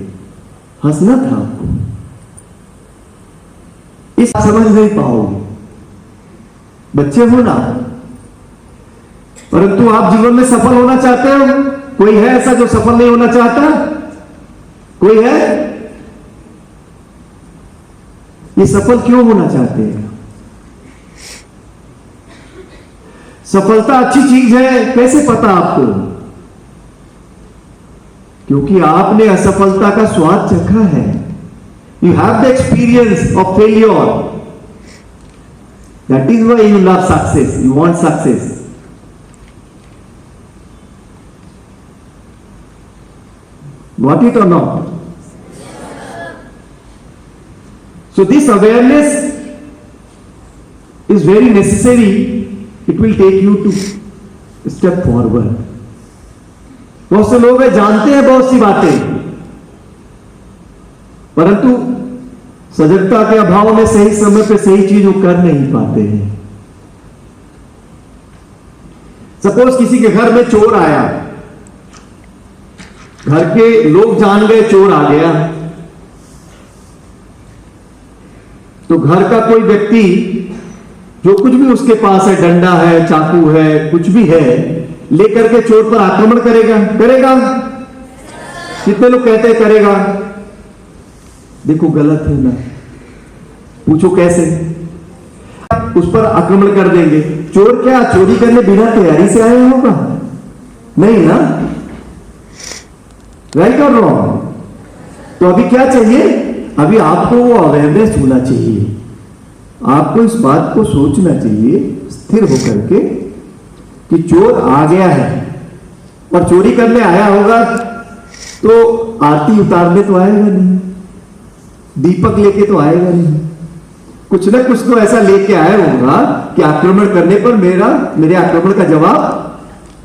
हंसना था आपको. इस समझ नहीं पाओगे, बच्चे हो ना. परंतु आप जीवन में सफल होना चाहते हो. कोई है ऐसा जो सफल नहीं होना चाहता? कोई है? ये सफल क्यों होना चाहते हैं? सफलता अच्छी चीज है, कैसे पता आपको? क्योंकि आपने असफलता का स्वाद चखा है. You have the experience of failure. That is why you love success. You want success. Got it or not? So this awareness is very necessary. It will take you to step forward. बहुत से लोग जानते हैं बहुत सी बातें, परंतु सजगता के अभाव में सही समय पे सही चीज वो कर नहीं पाते हैं. सपोज किसी के घर में चोर आया, घर के लोग जान गए चोर आ गया, तो घर का कोई व्यक्ति जो कुछ भी उसके पास है, डंडा है, चाकू है, कुछ भी है, लेकर के चोर पर आक्रमण करेगा. करेगा? कितने लोग कहते हैं करेगा? देखो गलत है ना. पूछो कैसे? उस पर आक्रमण कर देंगे. चोर क्या चोरी करने बिना तैयारी से आया होगा? नहीं ना. राइट और रॉन्ग? तो अभी क्या चाहिए? अभी आपको वो अवेयरनेस होना चाहिए. आपको इस बात को सोचना चाहिए स्थिर होकर के कि चोर आ गया है और चोरी करने आया होगा तो आरती उतारने तो आएगा नहीं, दीपक लेके तो आएगा नहीं. कुछ ना कुछ तो ऐसा लेके आया होगा कि आक्रमण करने पर मेरे आक्रमण का जवाब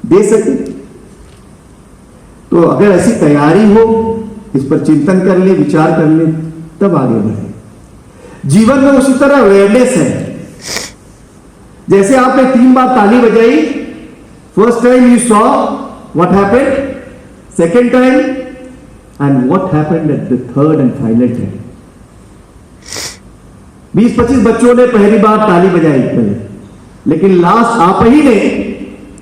दे सके. तो अगर ऐसी तैयारी हो इस पर चिंतन कर ले, विचार कर ले, तब आगे बढ़े। जीवन में उसी तरह अवेयरनेस है। जैसे आपने 3 बार ताली बजाई, first time you saw what happened, second time, and what happened at the third and final time. 20-25 बच्चों ने पहली बार ताली बजाई पहले, लेकिन लास्ट आप ही ने,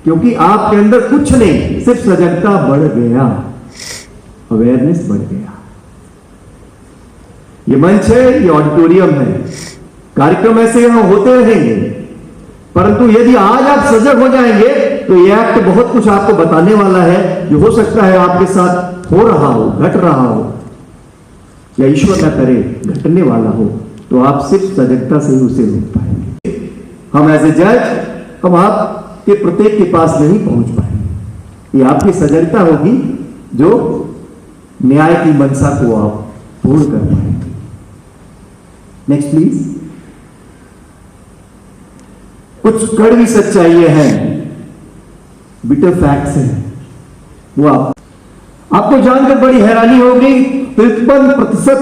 क्योंकि आपके अंदर कुछ नहीं, सिर्फ सजगता बढ़ गया, अवेयरनेस बढ़ गया। ये मंच है, ये ऑडिटोरियम है, कार्यक्रम ऐसे यहां होते रहेंगे, परंतु यदि आज आप सजग हो जाएंगे तो ये एक्ट बहुत कुछ आपको बताने वाला है, जो हो सकता है आपके साथ हो रहा हो, घट रहा हो, या ईश्वर न करे घटने वाला हो, तो आप सिर्फ सजगता से ही उसे रोक पाएंगे। हम एज ए जज हम आपके प्रत्येक के पास नहीं पहुंच पाएंगे। ये आपकी सजगता होगी जो न्याय की मंशा को आप पूर्ण कर पाएंगे। Next please. कुछ कड़वी सच्चाइयां हैं, बिटर फैक्ट्स हैं, वो आपको जानकर बड़ी हैरानी होगी। 53%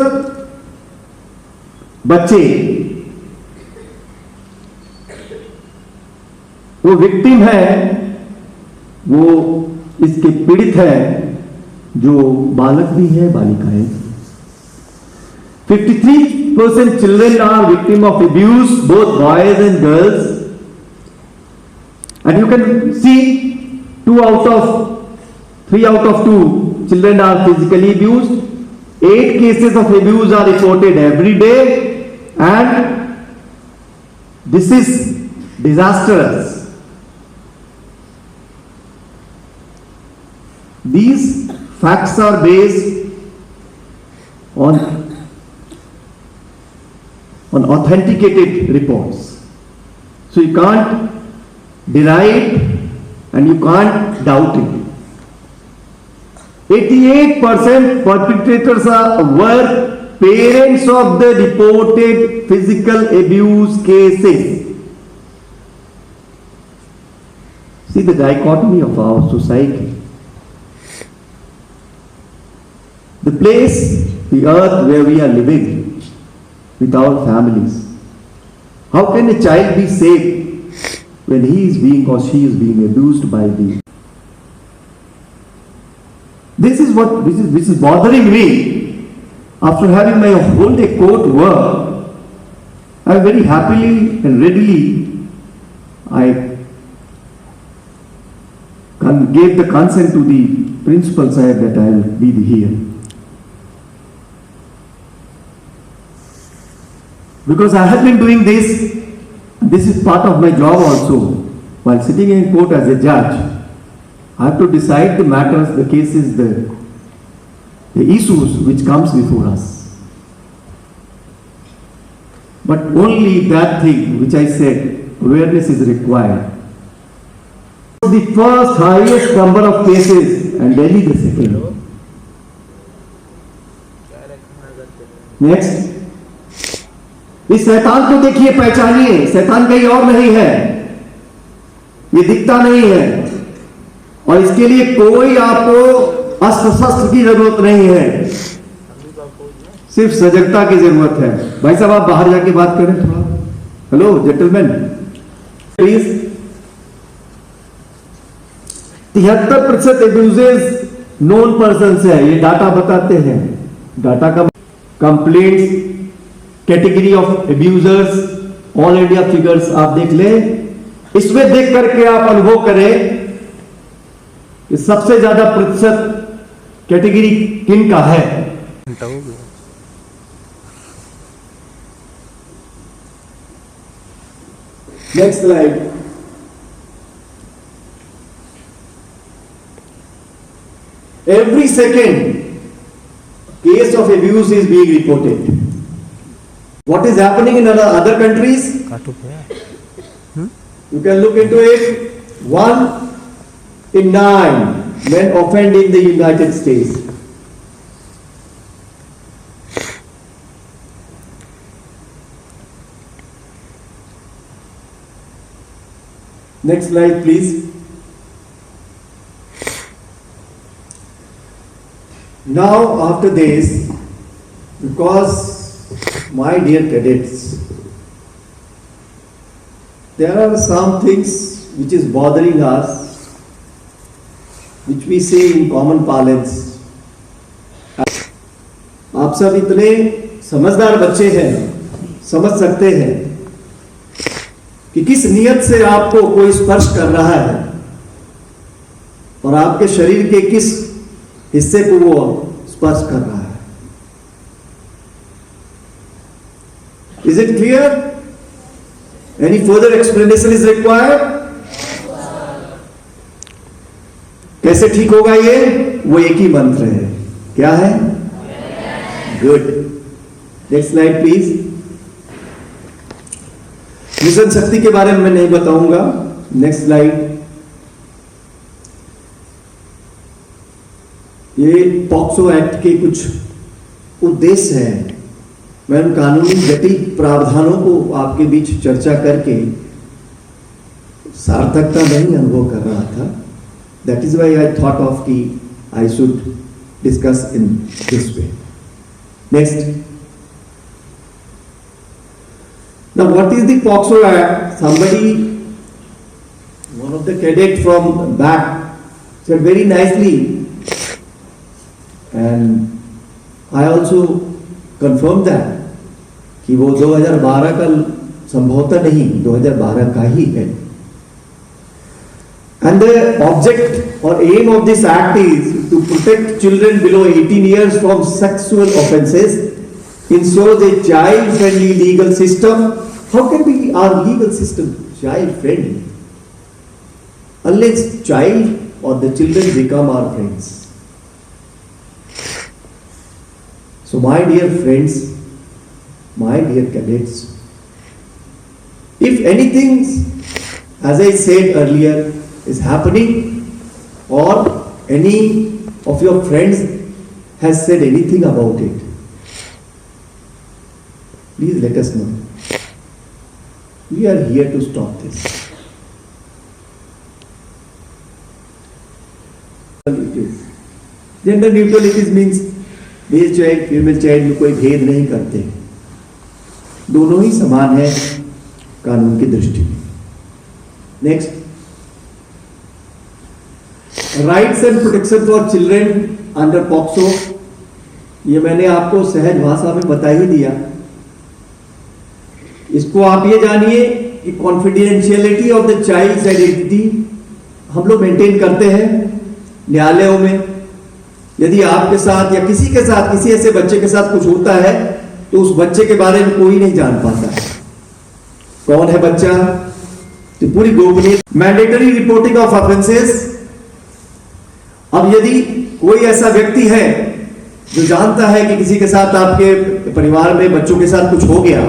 बच्चे वो विक्टिम है, वो इसके पीड़ित है, जो बालक भी है, बालिकाएं। 53% children are victim of abuse, both boys and girls. And you can see 3 out of 2 children are physically abused. 8 cases of abuse are reported every day, and this is disastrous. These facts are based on authenticated reports. So you can't deny it and you can't doubt it. 88% perpetrators were parents of the reported physical abuse cases. See the dichotomy of our society. The place, the earth where we are living with our families. How can a child be safe when he is being or she is being abused by the... This is bothering me. After having my whole day court work, I very happily and readily gave the consent to the principal sahib that I will be here. Because I have been doing this is part of my job also. While sitting in court as a judge, I have to decide the matters, the cases, the issues which comes before us. But only that thing which I said, awareness is required. The first highest number of cases and Delhi the second. Next. इस शैतान को देखिए, पहचानिए, शैतान कहीं और नहीं है, ये दिखता नहीं है, और इसके लिए कोई आपको अस्त्र शस्त्र की जरूरत नहीं है, सिर्फ सजगता की जरूरत है। भाई साहब आप बाहर जाके बात करें थोड़ा। Hello gentleman please. 73% abuses known person है, ये डाटा बताते हैं। डाटा का complaints, category of abusers, all India figures आप देख ले, इसमें देख करके आप अनुभव करें कि सबसे ज्यादा प्रतिशत कैटेगरी किन का है। Next slide. Every second case of abuse is being reported. What is happening in other countries? You can look into it. 1 in 9 men offend in the United States. Next slide, please. Now, after this, because my dear cadets, there are some things which is bothering us, which we say in common parlance. आप सब इतने समझदार बच्चे हैं, समझ सकते हैं कि किस नियत से आपको कोई स्पर्श कर रहा है और आपके शरीर के किस हिस्से को वो स्पर्श कर रहा है. Is it clear? Any further explanation is required? कैसे ठीक होगा ये? वो एक ही मंत्र है. क्या है? Good. Next slide please. Mission शक्ति के बारे में मैं नहीं बताऊंगा. Next slide. ये पॉक्सो एक्ट के कुछ उद्देश्य हैं. मैं उन कानूनी जटिल प्रावधानों को आपके बीच चर्चा करके सार्थकता नहीं अनुभव कर रहा था. That is why I thought of कि I should discuss in this way. Next. Now, what is the POXO Act? Somebody, one of the cadet from back, said very nicely, and I also confirmed that कि वो 2012 का संभवतः नहीं, 2012 का ही है. And the object or aim of this act is to protect children below 18 years from sexual offences, ensures a child-friendly legal system. How can be our legal system child-friendly unless child or the children become our friends? So my dear friends, my dear cadets, if anything, as I said earlier, is happening or any of your friends has said anything about it, please let us know. We are here to stop this. Gender neutrality means male child, female child में कोई भेद नहीं करते. दोनों ही समान है कानून की दृष्टि में. Next. Rights and protection for children under POCSO. ये मैंने आपको सहज भाषा में बता ही दिया. इसको आप ये जानिए कि confidentiality of the child's identity हम लोग मेंटेन करते हैं न्यायालयों में. यदि आपके साथ या किसी के साथ, किसी ऐसे बच्चे के साथ कुछ होता है तो उस बच्चे के बारे में कोई नहीं जान पाता है कौन है बच्चा. तो पूरी गोपनीय. Mandatory reporting of offences. अब यदि कोई ऐसा व्यक्ति है जो जानता है कि किसी के साथ, आपके परिवार में बच्चों के साथ कुछ हो गया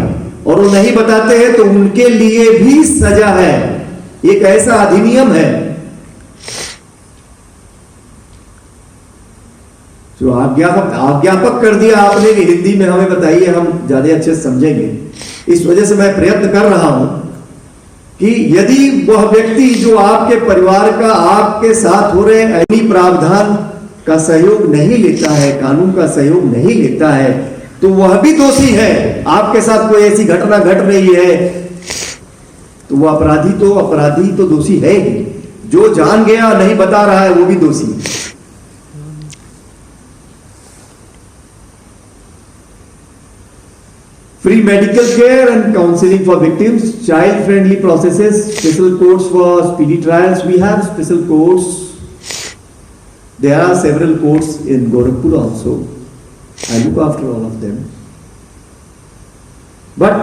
और वो नहीं बताते हैं, तो उनके लिए भी सजा है. एक ऐसा अधिनियम है जो आज्ञापक कर दिया आपने कि हिंदी में हमें बताइए, हम ज्यादा अच्छे से समझेंगे. इस वजह से मैं प्रयत्न कर रहा हूं कि यदि वह व्यक्ति जो आपके परिवार का, आपके साथ हो रहे ऐनी प्रावधान का सहयोग नहीं लेता है, कानून का सहयोग नहीं लेता है, तो वह भी दोषी है. आपके साथ कोई ऐसी घटना घट रही है तो वह अपराधी तो दोषी है ही. जो जान गया नहीं बता रहा है वो भी दोषी है. Free medical care and counseling for victims, child-friendly processes, special courts for speedy trials. We have special courts. There are several courts in Gorakhpur also. I look after all of them. But,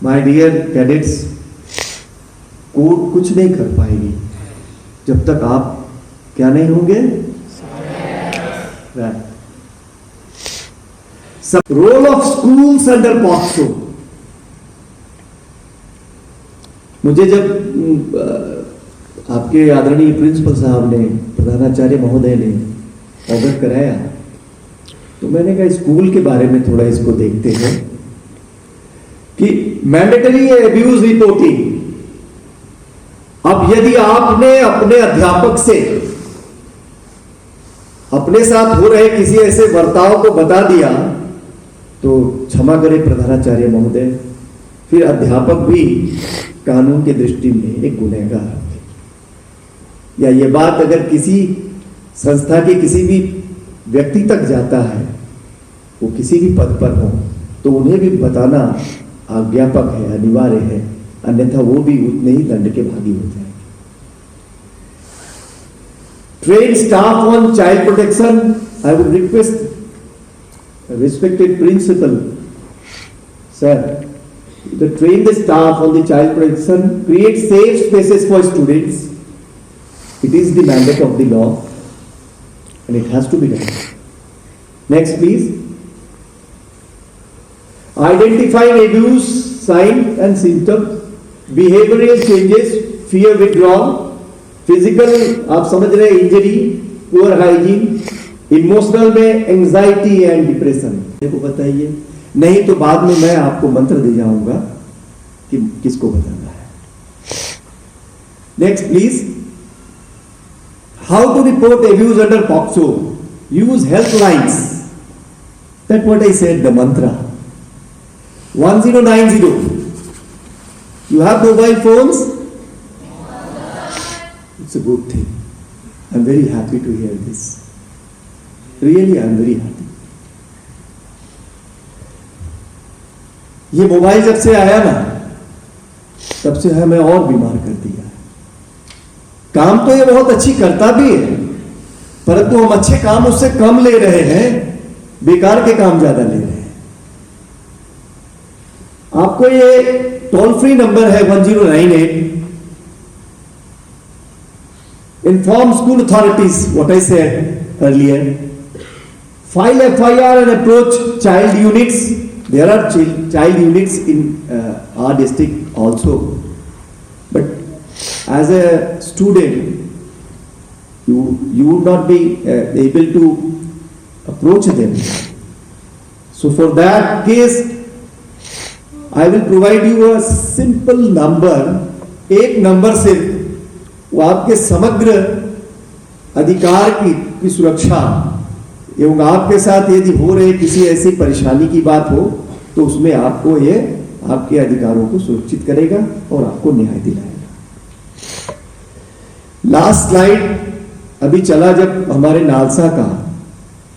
my dear cadets, court कुछ नहीं कर पाएगी जब तक आप क्या नहीं होंगे. Role of schools under POCSO. मुझे जब आपके आदरणीय प्रिंसिपल साहब ने, प्रधानाचार्य महोदय ने अवगत कराया, तो मैंने कहा स्कूल के बारे में थोड़ा इसको देखते हैं कि मैंडेटरी अब्यूज रिपोर्टिंग. अब यदि आपने अपने अध्यापक से, अपने साथ हो रहे किसी ऐसे बर्ताव को बता दिया तो क्षमा करें प्रधानाचार्य महोदय, फिर अध्यापक भी कानून की दृष्टि में एक गुनहगार होंगे। या ये बात अगर किसी संस्था के किसी भी व्यक्ति तक जाता है, वो किसी भी पद पर हो, तो उन्हें भी बताना आज्ञापक है, अनिवार्य है, अन्यथा वो भी उतने ही दंड के भागी हो जाएंगे। Train staff on child protection. I would request respected principal, sir, to train the staff on the child protection, create safe spaces for students. It is the mandate of the law and it has to be done. Next please. Identifying abuse signs and symptoms, behavioral changes, fear withdrawal, physical आप समझ रहे हैं injury, poor hygiene, emotional में anxiety and depression को बताइए, नहीं तो बाद में मैं आपको मंत्र दे जाऊंगा कि किसको बताना है। Next please. How to report abuse under POCSO, use helplines, that what I said, the mantra 1090। You have mobile phones? It's a good thing. I'm very happy to hear this. Really, I'm very happy. ये mobile जब से आया ना, तब से हमें और बीमार कर दिया। काम तो ये बहुत अच्छी करता भी है, परंतु हम अच्छे काम उससे कम ले रहे हैं, बेकार के काम ज्यादा ले रहे हैं। आपको ये टोल फ्री नंबर है 1098। Inform school authorities, what I said earlier. File FIR and approach child units. There are child units in our district also. But as a student, you would not be able to approach them. So for that case, I will provide you a simple number. एक number से वो आपके समग्र अधिकार की सुरक्षा एवं आपके साथ यदि हो रहे किसी ऐसी परेशानी की बात हो तो उसमें आपको ये आपके अधिकारों को सुरक्षित करेगा और आपको न्याय दिलाएगा। लास्ट स्लाइड अभी चला जब हमारे नालसा का,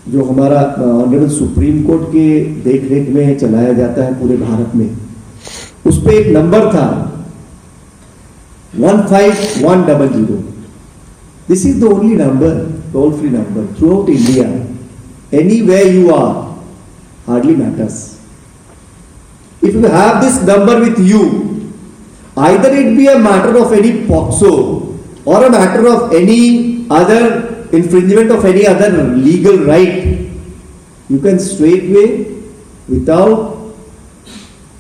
जो हमारा ऑनरेबल सुप्रीम कोर्ट के देखरेख में चलाया जाता है पूरे भारत में, उस पे एक नंबर था 15100. This is the only number, toll free number throughout India. Anywhere you are, hardly matters. If you have this number with you, either it be a matter of any POXO or a matter of any other infringement of any other legal right, you can straightway, without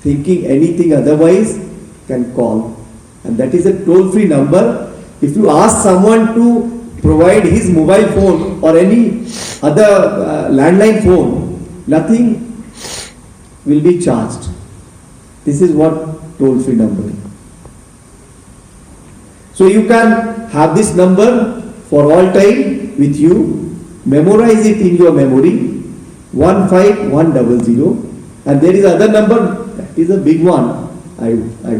thinking anything otherwise, can call. And that is a toll-free number. If you ask someone to provide his mobile phone or any other landline phone, nothing will be charged. This is what toll-free number is. So you can have this number for all time with you. Memorize it in your memory, 15100. And there is other number, that is a big one. I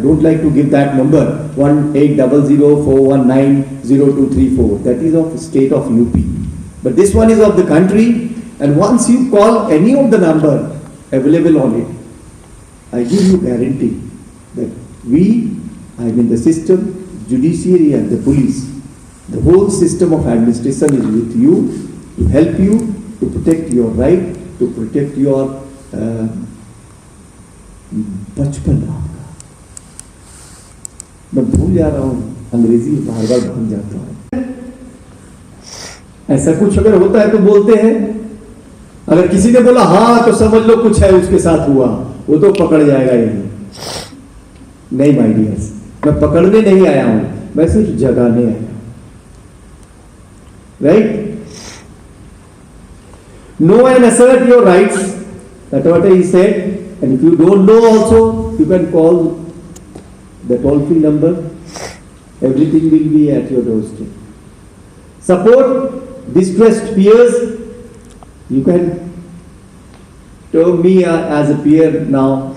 don't like to give that number, 1800-419-0234. That is of state of UP. But this one is of the country, and once you call any of the number available on it, I give you guarantee that the system, judiciary and the police, the whole system of administration is with you to help you, to protect your right, to protect your बचपन आपका। मैं भूल जा रहा हूँ, अंग्रेजी बार बार भूल जाता हूँ। ऐसा कुछ अगर होता है तो बोलते हैं, अगर किसी ने बोला हाँ तो समझ लो कुछ है उसके साथ हुआ, वो तो पकड़ जाएगा यही। नहीं माय डियर्स, मैं पकड़ने नहीं आया हूं, मैं सिर्फ जगाने आया हूं। Right? Know and assert your rights. That's what he said. And if you don't know also, you can call the toll-free number. Everything will be at your doorstep. Support distressed peers You can term me as a peer now.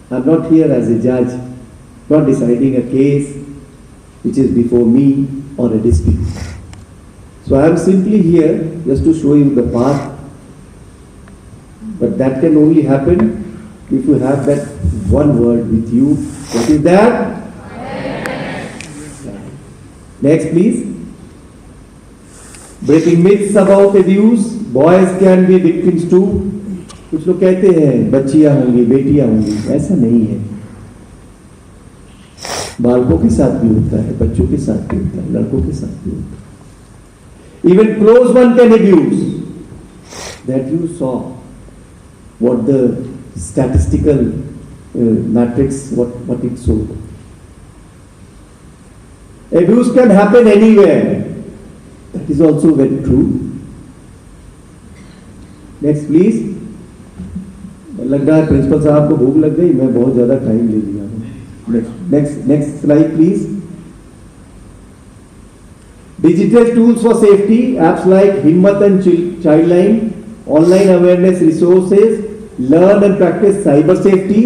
I'm not here as a judge, not deciding a case which is before me or a dispute. So I am simply here just to show you the path. But that can only happen if you have that one word with you. What is that? Next, please. Breaking myths about abuse. Boys can be victims too. कुछ लोग कहते हैं बच्चियां होंगी, बेटियां होंगी, ऐसा नहीं है। बालकों के साथ भी होता है, बच्चों के साथ भी होता है, लड़कों के साथ भी होता है। Even close one can abuse. That you saw what the statistical matrix, what it showed. Abuse can happen anywhere. That is also very true. Next, please. लग रहा है प्रिंसिपल साहब को भूख लग गई, मैं बहुत ज्यादा टाइम ले लिया हूँ। Next slide please. Digital tools for safety, apps like Himmat and Childline, online awareness resources, learn and practice cyber safety.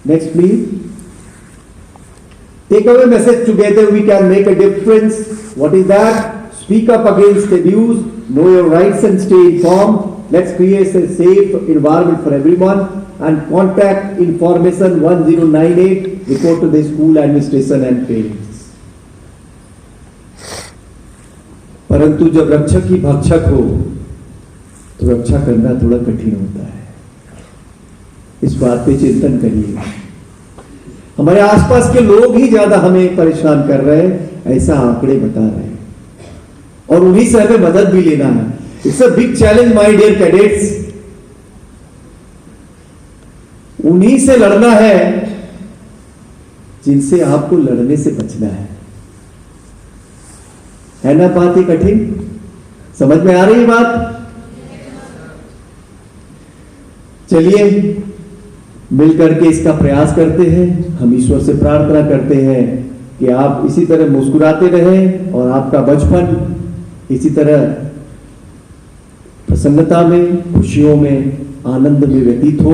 Next please. Take away message, together we can make a difference. What is that? Speak up against abuse, know your rights and stay informed. Let's create a safe environment for everyone and contact information 1098, report to the school administration and parents. परंतु जब रक्षक ही भक्षक हो तो रक्षा करना थोड़ा कठिन होता है। इस बात पे चिंतन करिए। हमारे आसपास के लोग ही ज्यादा हमें परेशान कर रहे हैं, ऐसा आंकड़े बता रहे हैं, और उन्हीं से हमें मदद भी लेना है। It's a big challenge my dear cadets. उन्हीं से लड़ना है जिनसे आपको लड़ने से बचना है ना? बात ही कठिन, समझ में आ रही बात? चलिए मिलकर के इसका प्रयास करते हैं। हम ईश्वर से प्रार्थना करते हैं कि आप इसी तरह मुस्कुराते रहें और आपका बचपन इसी तरह प्रसन्नता में, खुशियों में, आनंद में व्यतीत हो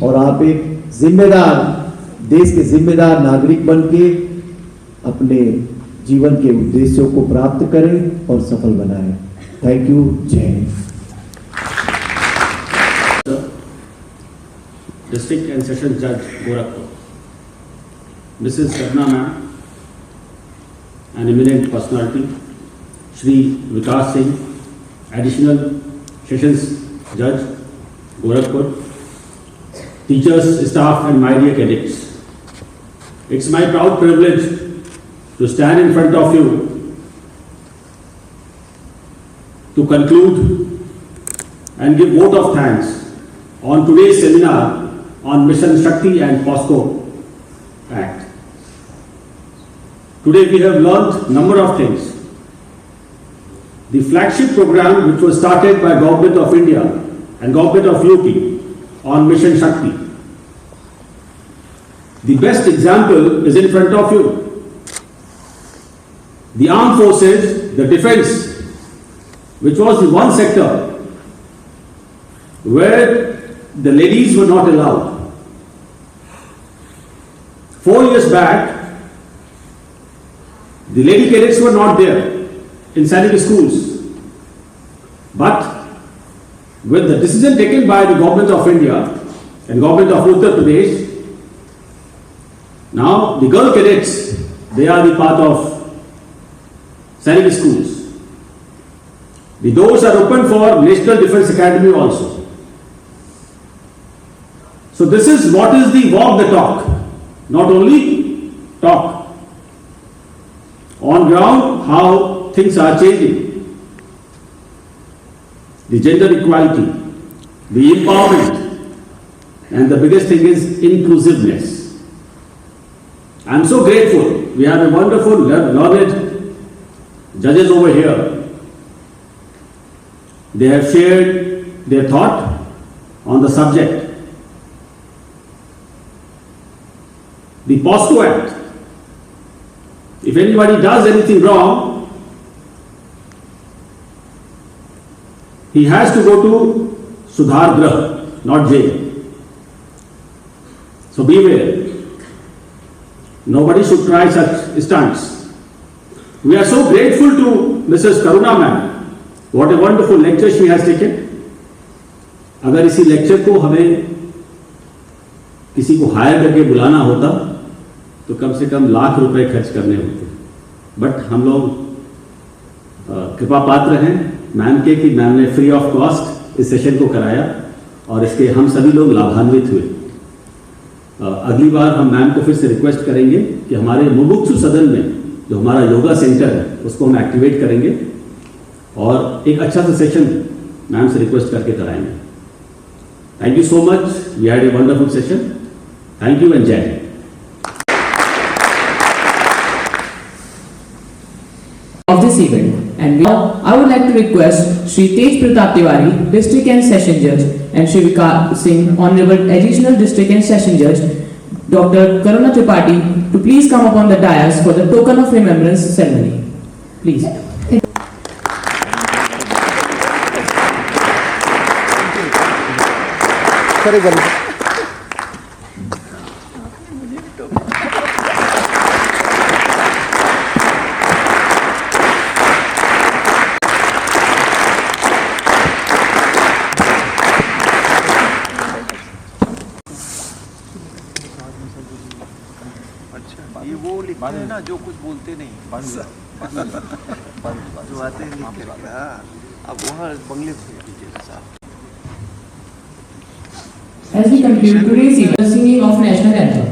और आप एक जिम्मेदार, देश के जिम्मेदार नागरिक बन के अपने जीवन के उद्देश्यों को प्राप्त करें और सफल बनाएं। Thank you. जय Hind. District and Session Judge, Gorakhpur. Mrs. Sarna Ma'am, an eminent personality. Shri Vikas Singh, Additional Sessions Judge, Gorakhpur. Teachers, staff and my dear cadets. It's my proud privilege to stand in front of you to conclude and give vote of thanks on today's seminar on Mission Shakti and POSCO Act. Today we have learned number of things. The flagship program which was started by Government of India and Government of UP on Mission Shakti. The best example is in front of you. The armed forces, the defense, which was the one sector where the ladies were not allowed. 4 years back, the lady cadets were not there in sainik schools. But with the decision taken by the Government of India and Government of Uttar Pradesh, now the girl cadets, they are the part of sainik schools. The doors are open for National Defence Academy also. So this is what is the walk the talk, not only talk. On ground, how things are changing. The gender equality, the empowerment, and the biggest thing is inclusiveness. I am so grateful. We have a wonderful, learned judges over here. They have shared their thought on the subject. The POSCO Act. If anybody does anything wrong, he has to go to Sudhar Grah, not jail. So beware. Nobody should try such stunts. We are so grateful to Mrs. Karuna ma'am. What a wonderful lecture she has taken. अगर इसी lecture को हमें किसी को higher करके बुलाना होता तो कम से कम लाख रुपए खर्च करने होते, बट हम लोग कृपा पात्र हैं मैम के कि मैम ने फ्री ऑफ कॉस्ट इस सेशन को कराया और इसके हम सभी लोग लाभान्वित हुए। अगली बार हम मैम को फिर से रिक्वेस्ट करेंगे कि हमारे मुमुक्षु सदन में जो हमारा योगा सेंटर है उसको हम एक्टिवेट करेंगे और एक अच्छा सा सेशन मैम से रिक्वेस्ट करके कराएंगे। Thank you so much, we had a wonderful session. Thank you and Jai Hind. Of this event, and now I would like to request Shri Tej Pratap Tiwari, District and Session Judge, and Shri Vikas Singh, Honorable Additional District and Session Judge, Dr. Karuna Tripathi, to please come upon the dais for the token of remembrance ceremony. Please. ये वो लिखते हैं ना जो कुछ बोलते नहीं, जो आते हैं लिख के। अब वहाँ बंगले साहब। As we conclude today's event, singing of national anthem.